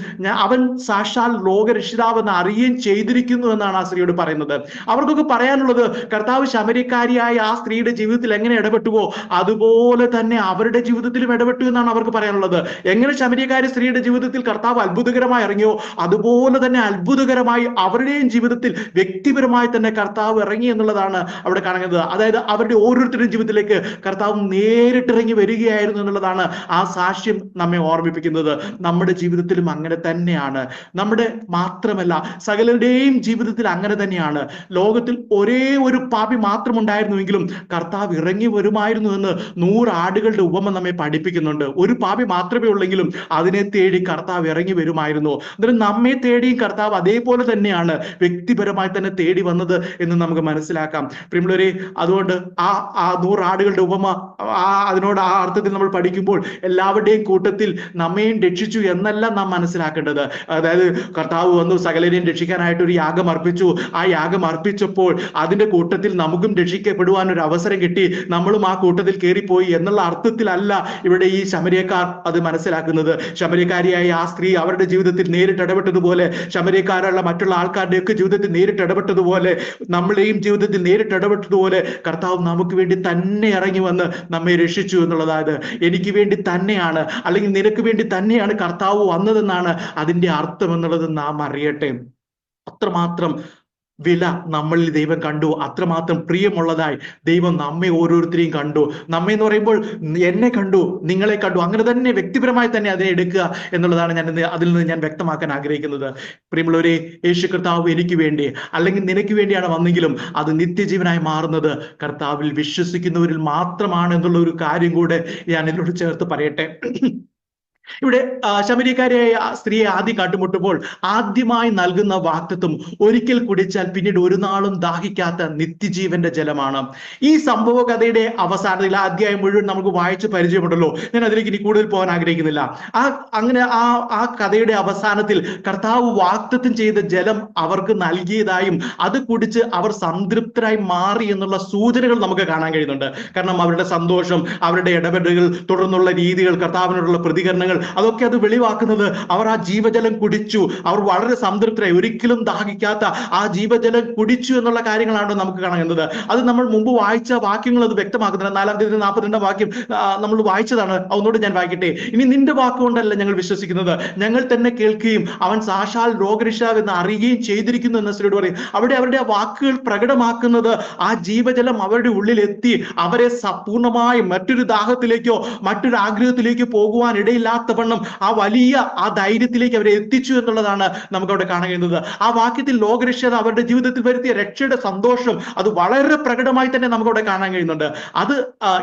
അവൻ സാക്ഷാൽ രോഗരക്ഷിതാവെന്ന് അറിയുകയും ചെയ്തിരിക്കുന്നു എന്നാണ് ആ സ്ത്രീയോട് പറയുന്നത്. അവർക്കൊക്കെ പറയാനുള്ളത് കർത്താവ് ശമര്യക്കാരിയായ ആ സ്ത്രീയുടെ ജീവിതത്തിൽ എങ്ങനെ ഇടപെട്ടുവോ അതുപോലെ തന്നെ അവരുടെ ജീവിതത്തിലും ഇടപെട്ടു എന്നാണ് അവർക്ക് പറയാനുള്ളത്. എങ്ങനെ ശമര്യക്കാരി സ്ത്രീയുടെ ജീവിതത്തിൽ കർത്താവ് അത്ഭുതകരമായി ഇറങ്ങിയോ അതുപോലെ തന്നെ അത്ഭുതകരമായി അവരുടെയും ജീവിതത്തിൽ വ്യക്തിപരമായി തന്നെ കർത്താവ് ഇറങ്ങി എന്നുള്ളതാണ് അവിടെ കാണുന്നത്. അതായത് അവരുടെ ഓരോരുത്തരുടെയും ജീവിതത്തിലേക്ക് കർത്താവ് നേരിട്ടിറങ്ങി വരികയായിരുന്നു എന്നുള്ളതാണ് ആ സാക്ഷ്യം നമ്മെ ഓർമ്മിപ്പിക്കുന്നത്. നമ്മുടെ ജീവിതത്തിലും അങ്ങനെ തന്നെയാണ്. നമ്മുടെ മാത്രമല്ല സകലരുടെയും ജീവിതത്തിൽ അങ്ങനെ തന്നെയാണ്. ലോകത്തിൽ ഒരേ ഒരു പാപി മാത്രം ഉണ്ടായിരുന്നുവെങ്കിലും കർത്താവ് ഇറങ്ങി വരുമായിരുന്നു എന്ന് 100 ആടുകളുടെ ഉപമ നമ്മെ പഠിപ്പിക്കുന്നുണ്ട്. ഒരു പാപി മാത്രമേ ഉള്ളെങ്കിലും അതിനെ തേടി കർത്താവ് ഇറങ്ങി വരുമായിരുന്നു. അന്നേരം നമ്മെ തേടിയും കർത്താവ് അതേപോലെ തന്നെയാണ് വ്യക്തിപരമായി തന്നെ തേടി വന്നത് എന്ന് നമുക്ക് മനസ്സിലാക്കാം. പ്രിയമുള്ളവരെ, അതുകൊണ്ട് ആ 100 ആടുകളുടെ ഉപമ അതിനോട് ആ അർത്ഥത്തിൽ നമ്മൾ പഠിക്കുമ്പോൾ എല്ലാവരുടെയും കൂട്ടത്തിൽ നമ്മയും രക്ഷിച്ചു എന്നല്ല നാം മനസ്സിലാക്കേണ്ടത്. അതായത് കർത്താവ് വന്നു സകലരെയും രക്ഷിക്കാനായിട്ട് ഒരു യാഗം അർപ്പിച്ചു, ആ യാഗം യാഗം അർപ്പിച്ചപ്പോൾ അതിന്റെ കൂട്ടത്തിൽ നമുക്കും രക്ഷിക്കപ്പെടുവാൻ ഒരു അവസരം കിട്ടി, നമ്മളും ആ കൂട്ടത്തിൽ കയറിപ്പോയി എന്നുള്ള അർത്ഥത്തിലല്ല ഇവിടെ ഈ ശമര്യക്കാർ അത് മനസ്സിലാക്കുന്നത്. ശമര്യക്കാരിയായ ആ സ്ത്രീ അവരുടെ ജീവിതത്തിൽ നേരിട്ട് ഇടപെട്ടതുപോലെ, ശമര്യക്കാരുള്ള മറ്റുള്ള ആൾക്കാരുടെയൊക്കെ ജീവിതത്തിൽ നേരിട്ട് ഇടപെട്ടതുപോലെ, നമ്മുടെയും ജീവിതത്തിൽ നേരിട്ട് ഇടപെട്ടതുപോലെ കർത്താവ് നമുക്ക് വേണ്ടി തന്നെ ഇറങ്ങി വന്ന് നമ്മെ രക്ഷിച്ചു എന്നുള്ളതായത് എനിക്ക് വേണ്ടി തന്നെയാണ്, അല്ലെങ്കിൽ നിനക്ക് വേണ്ടി തന്നെയാണ് കർത്താവ് വന്നതെന്നാണ് അതിന്റെ അർത്ഥം എന്നുള്ളത് നാം അറിയട്ടെ. അത്രമാത്രം വില നമ്മളിൽ ദൈവം കണ്ടു, അത്രമാത്രം പ്രിയമുള്ളതായി ദൈവം നമ്മെ ഓരോരുത്തരെയും കണ്ടു. നമ്മെ എന്ന് പറയുമ്പോൾ എന്നെ കണ്ടു, നിങ്ങളെ കണ്ടു, അങ്ങനെ തന്നെ വ്യക്തിപരമായി തന്നെ അതിനെ എടുക്കുക എന്നുള്ളതാണ് അതിൽ നിന്ന് ഞാൻ വ്യക്തമാക്കാൻ ആഗ്രഹിക്കുന്നത്. പ്രിയമുള്ളവരെ, യേശു കർത്താവ് എനിക്ക് വേണ്ടി അല്ലെങ്കിൽ നിനക്ക് വേണ്ടിയാണ് വന്നെങ്കിലും അത് നിത്യജീവനായി മാറുന്നത് കർത്താവിൽ വിശ്വസിക്കുന്നവരിൽ മാത്രമാണ് എന്നുള്ള ഒരു കാര്യം കൂടെ ഞാൻ എന്നോട് ചേർത്ത് പറയട്ടെ. ഇവിടെ ശമര്യക്കാരിയായ സ്ത്രീയെ ആദ്യം കണ്ടുമുട്ടുമ്പോൾ ആദ്യമായി നൽകുന്ന വാഗ്ദത്തം ഒരിക്കൽ കുടിച്ചാൽ പിന്നീട് ഒരു നാളും ദാഹിക്കാത്ത നിത്യജീവന്റെ ജലമാണ്. ഈ സംഭവ കഥയുടെ അവസാനത്തിൽ ആ അധ്യായം മുഴുവൻ നമുക്ക് വായിച്ച് പരിചയമുണ്ടല്ലോ. ഞാൻ അതിലേക്ക് ഇനി കൂടുതൽ പോകാൻ ആഗ്രഹിക്കുന്നില്ല. അങ്ങനെ ആ കഥയുടെ അവസാനത്തിൽ കർത്താവ് വാഗ്ദത്തം ചെയ്ത ജലം അവർക്ക് നൽകിയതായും അത് കുടിച്ച് അവർ സംതൃപ്തരായി മാറി എന്നുള്ള സൂചനകൾ നമുക്ക് കാണാൻ കഴിയുന്നുണ്ട്. കാരണം അവരുടെ സന്തോഷം, അവരുടെ ഇടപെടലുകൾ, തുടർന്നുള്ള രീതികൾ, കർത്താവിനോടുള്ള പ്രതികരണങ്ങൾ, അതൊക്കെ അത് വെളിവാക്കുന്നത് അവർ ആ ജീവജലം കുടിച്ചു, അവർ വളരെ സംതൃപ്തരായി, ഒരിക്കലും ദാഹിക്കാത്ത ആ ജീവജലം കുടിച്ചു എന്നുള്ള കാര്യങ്ങളാണ് നമുക്ക് കാണുന്നത്. അത് നമ്മൾ മുമ്പ് വായിച്ച വാക്യങ്ങൾ അത് വ്യക്തമാക്കുന്നില്ല. 4:42 വാക്യം നമ്മൾ വായിച്ചതാണ്. ഒന്നുകൂടെ ഞാൻ വായിക്കട്ടെ. ഇനി നിന്റെ വാക്കുകൊണ്ടല്ല ഞങ്ങൾ വിശ്വസിക്കുന്നത്, ഞങ്ങൾ തന്നെ കേൾക്കുകയും അവൻ സാക്ഷാൽ രോഗരക്ഷാവ് എന്ന് അറിയുകയും ചെയ്തിരിക്കുന്നു എന്ന് സ്ത്രീയോട് പറയും. അവിടെ അവരുടെ ആ വാക്കുകൾ പ്രകടമാക്കുന്നത് ആ ജീവജലം അവരുടെ ഉള്ളിലെത്തി അവരെ പൂർണ്ണമായും മറ്റൊരു ദാഹത്തിലേക്കോ മറ്റൊരു ആഗ്രഹത്തിലേക്കോ പോകുവാൻ ഇടയില്ലാത്ത വണ്ണം ആ വലിയ ആ ധൈര്യത്തിലേക്ക് അവരെ എത്തിച്ചു എന്നുള്ളതാണ് നമുക്ക് അവിടെ കാണാൻ കഴിയുന്നത്. ആ വാക്യത്തിൽ ലോകരക്ഷ അവരുടെ ജീവിതത്തിൽ വരുത്തിയ രക്ഷയുടെ സന്തോഷം അത് വളരെ പ്രകടമായി തന്നെ നമുക്കവിടെ കാണാൻ കഴിയുന്നുണ്ട്.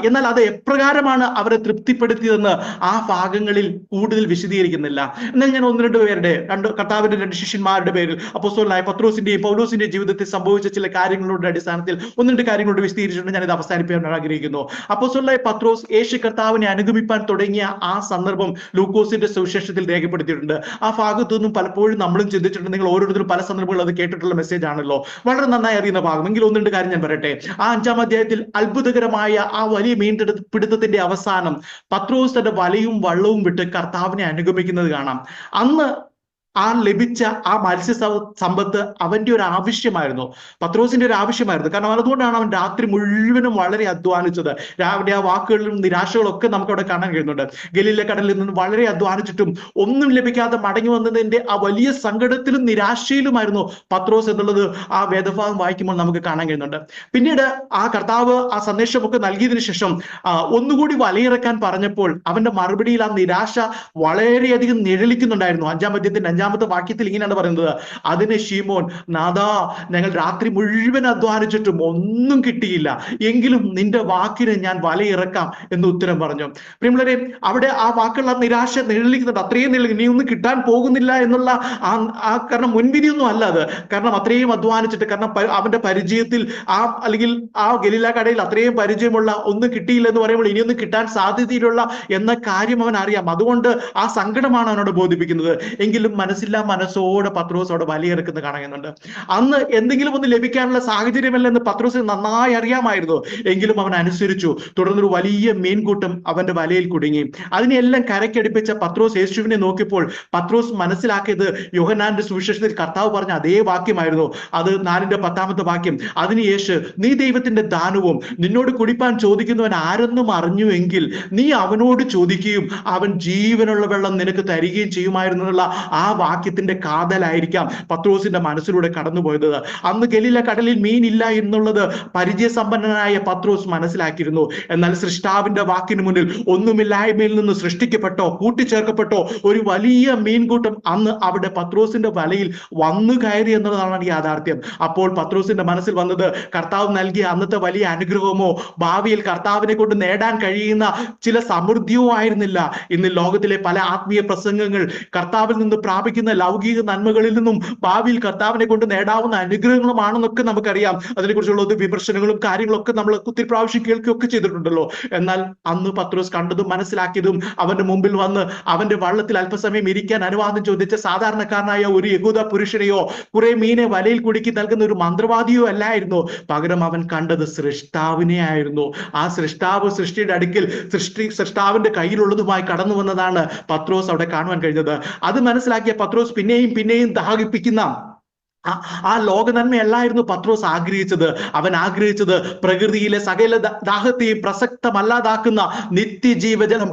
എന്നാൽ അത് എപ്രകാരമാണ് അവരെ തൃപ്തിപ്പെടുത്തിയതെന്ന് ആ ഭാഗങ്ങളിൽ കൂടുതൽ വിശദീകരിക്കുന്നില്ല. എന്നാൽ ഞാൻ ഒന്ന് രണ്ട് പേരുടെ കർത്താവിന്റെ 2 ശിഷ്യന്മാരുടെ പേരിൽ അപ്പോസ്തലനായ പത്രോസിന്റെയും പൗലോസിന്റെയും ജീവിതത്തിൽ സംഭവിച്ച ചില കാര്യങ്ങളുടെ അടിസ്ഥാനത്തിൽ 1-2 കാര്യങ്ങളോട് വിശദീകരിച്ചുകൊണ്ട് ഞാൻ ഇത് അവസാനിപ്പിക്കാൻ ആഗ്രഹിക്കുന്നു. അപ്പോസ്തലനായ പത്രോസ് യേശു കർത്താവിനെ അനുഗമിപ്പാൻ തുടങ്ങിയ ആ സന്ദർഭം ലൂക്കോസിന്റെ സുവിശേഷത്തിൽ രേഖപ്പെടുത്തിയിട്ടുണ്ട്. ആ ഭാഗത്തൊന്നും പലപ്പോഴും നമ്മളും ചിന്തിച്ചിട്ടുണ്ട്. നിങ്ങൾ ഓരോരുത്തരും പല സന്ദർഭങ്ങളിൽ അത് കേട്ടിട്ടുള്ള മെസ്സേജ് ആണല്ലോ, വളരെ നന്നായി അറിയുന്ന ഭാഗം. എങ്കിൽ 1-2 കാര്യം ഞാൻ പറയട്ടെ. ആ 5-ാം അധ്യായത്തിൽ അത്ഭുതകരമായ ആ വലിയ മീൻപിടുത്തത്തിന്റെ അവസാനം പത്രോസ് തന്റെ വലയും വള്ളവും വിട്ട് കർത്താവിനെ അനുഗമിക്കുന്നത് കാണാം. അന്ന് ലഭിച്ച ആ മത്സ്യ സമ്പത്ത് അവന്റെ ഒരു ആവശ്യമായിരുന്നു, പത്രോസിന്റെ ഒരു ആവശ്യമായിരുന്നു. കാരണം അതുകൊണ്ടാണ് അവൻ രാത്രി മുഴുവനും വളരെ അധ്വാനിച്ചത്. രാവിലെ ആ വാക്കുകളിലും നിരാശകളൊക്കെ നമുക്ക് അവിടെ കാണാൻ കഴിയുന്നുണ്ട്. ഗലീല കടലിൽ നിന്ന് വളരെ അധ്വാനിച്ചിട്ടും ഒന്നും ലഭിക്കാതെ മടങ്ങി വന്നതിന്റെ ആ വലിയ സങ്കടത്തിലും നിരാശയിലുമായിരുന്നു പത്രോസ് എന്നുള്ളത് ആ വേദഭാഗം വായിക്കുമ്പോൾ നമുക്ക് കാണാൻ കഴിയുന്നുണ്ട്. പിന്നീട് ആ കർത്താവ് ആ സന്ദേശമൊക്കെ നൽകിയതിനു ശേഷം ഒന്നുകൂടി വലയിറക്കാൻ പറഞ്ഞപ്പോൾ അവന്റെ മറുപടിയിൽ ആ നിരാശ വളരെയധികം നിഴലിക്കുന്നുണ്ടായിരുന്നു. 5-ാം അധ്യായത്തിന്റെ 5-ാമത്തെ വാക്യത്തിൽ ഇങ്ങനെയാണ് പറയുന്നത്, അതിന് ശീമോൻ, നാഥാ, ഞങ്ങൾ രാത്രി മുഴുവൻ അധ്വാനിച്ചിട്ടും ഒന്നും കിട്ടിയില്ല, എങ്കിലും നിന്റെ വാക്കിന് ഞാൻ വലയിറക്കാം എന്ന് ഉത്തരം പറഞ്ഞു. പ്രിയമുള്ളവരെ, അവിടെ ആ വാക്കുള്ള നിരാശ നിഴലിക്കുന്നുണ്ട്. അത്രയും നീ ഒന്നും കിട്ടാൻ പോകുന്നില്ല എന്നുള്ള കാരണം മുൻവിധിയൊന്നും അല്ല അത്. കാരണം അത്രയും അധ്വാനിച്ചിട്ട്, കാരണം അവന്റെ പരിചയത്തിൽ അല്ലെങ്കിൽ ആ ഗലീല കടയിൽ അത്രയും പരിചയമുള്ള ഒന്നും കിട്ടിയില്ല എന്ന് പറയുമ്പോൾ ഇനിയൊന്നും കിട്ടാൻ സാധ്യതയിലുള്ള എന്ന കാര്യം അവൻ അറിയാം. അതുകൊണ്ട് ആ സങ്കടമാണ് അവനോട് ബോധിപ്പിക്കുന്നത്. എങ്കിലും മനസ്സോടെ പത്രോസ് അവിടെ വലയിറക്കുന്നത് കാണുന്നുണ്ട്. അന്ന് എന്തെങ്കിലും ഒന്ന് ലഭിക്കാനുള്ള സാഹചര്യമല്ലെന്ന് പത്രോസിന് നന്നായി അറിയാമായിരുന്നു. എങ്കിലും അവൻ അനുസരിച്ചു. തുടർന്നൊരു വലിയ മീൻകൂട്ടം അവന്റെ വലയിൽ കുടുങ്ങി. അതിനെല്ലാം കരക്കടിപ്പിച്ച പത്രോസ് യേശുവിനെ നോക്കിയപ്പോൾ പത്രോസ് മനസ്സിലാക്കിയത് യോഹന്നാന്റെ സുവിശേഷത്തിൽ കർത്താവ് പറഞ്ഞ അതേ വാക്യമായിരുന്നു. അത് 4-10 വാക്യം. അതിന് യേശു, നീ ദൈവത്തിന്റെ ദാനവും നിന്നോട് കുടിപ്പാൻ ചോദിക്കുന്നവൻ ആരെന്നും അറിഞ്ഞുവെങ്കിൽ നീ അവനോട് ചോദിക്കുകയും അവൻ ജീവനുള്ള വെള്ളം നിനക്ക് തരികയും ചെയ്യുമായിരുന്നു എന്നുള്ള ആ വാക്യത്തിന്റെ കാതലായിരിക്കാം പത്രോസിന്റെ മനസ്സിലൂടെ കടന്നുപോയത്. അന്ന് ഗലീല കടലിൽ മീനില്ല എന്നുള്ളത് പരിചയസമ്പന്നനായ പത്രോസ് മനസ്സിലാക്കിയിരുന്നു. എന്നാൽ സൃഷ്ടാവിന്റെ വാക്കിന് മുന്നിൽ ഒന്നുമില്ലായ്മയിൽ നിന്ന് സൃഷ്ടിക്കപ്പെട്ടോ കൂട്ടിച്ചേർക്കപ്പെട്ടോ ഒരു വലിയ മീൻകൂട്ടം അന്ന് അവിടെ പത്രോസിന്റെ വലയിൽ വന്നു കയറി എന്നുള്ളതാണ് യാഥാർത്ഥ്യം. അപ്പോൾ പത്രോസിന്റെ മനസ്സിൽ വന്നത് കർത്താവ് നൽകിയ അന്നത്തെ വലിയ അനുഗ്രഹമോ ഭാവിയിൽ കർത്താവിനെ കൊണ്ട് നേടാൻ കഴിയുന്ന ചില സമൃദ്ധിയോ ആയിരുന്നില്ല. ഇന്ന് ലോകത്തിലെ പല ആത്മീയ പ്രസംഗങ്ങൾ കർത്താവിൽ നിന്ന് പ്രാപിക്കുന്ന പ്രാപിക്കുന്ന ലൗകിക നന്മകളിൽ നിന്നും ഭാവിയിൽ കർത്താവിനെ കൊണ്ട് നേടാവുന്ന അനുഗ്രഹങ്ങളുമാണെന്നൊക്കെ നമുക്കറിയാം. അതിനെക്കുറിച്ചുള്ള വിമർശനങ്ങളും കാര്യങ്ങളൊക്കെ നമ്മൾ ഒത്തിരി പ്രാവശ്യം കേൾക്കുകയൊക്കെ ചെയ്തിട്ടുണ്ടല്ലോ. എന്നാൽ അന്ന് പത്രോസ് കണ്ടതും മനസ്സിലാക്കിയതും അവന്റെ മുമ്പിൽ വന്ന് അവന്റെ വള്ളത്തിൽ അല്പസമയം ഇരിക്കാൻ അനുവാദം ചോദിച്ച സാധാരണക്കാരനായ ഒരു യഹൂദ പുരുഷനെയോ കുറെ മീനെ വലയിൽ കുടുക്കി നൽകുന്ന ഒരു മന്ത്രവാദിയോ അല്ലായിരുന്നു. പകരം അവൻ കണ്ടത് സൃഷ്ടാവിനെ ആയിരുന്നു. ആ സൃഷ്ടാവ് സൃഷ്ടിയുടെ അടുക്കൽ സൃഷ്ടാവിന്റെ കയ്യിലുള്ളതുമായി കടന്നു വന്നതാണ് പത്രോസ് അവിടെ കാണുവാൻ കഴിഞ്ഞത്. അത് മനസ്സിലാക്കിയ പത്രോസ് പിന്നെയും പിന്നെയും ദാഹിപ്പിക്കുന്ന ആ ലോക നന്മയല്ലായിരുന്നു പത്രോസ് ആഗ്രഹിച്ചത്. അവൻ ആഗ്രഹിച്ചത് പ്രകൃതിയിലെ സകല ദാഹത്തെയും പ്രസക്തമല്ലാതാക്കുന്ന നിത്യജീവജലം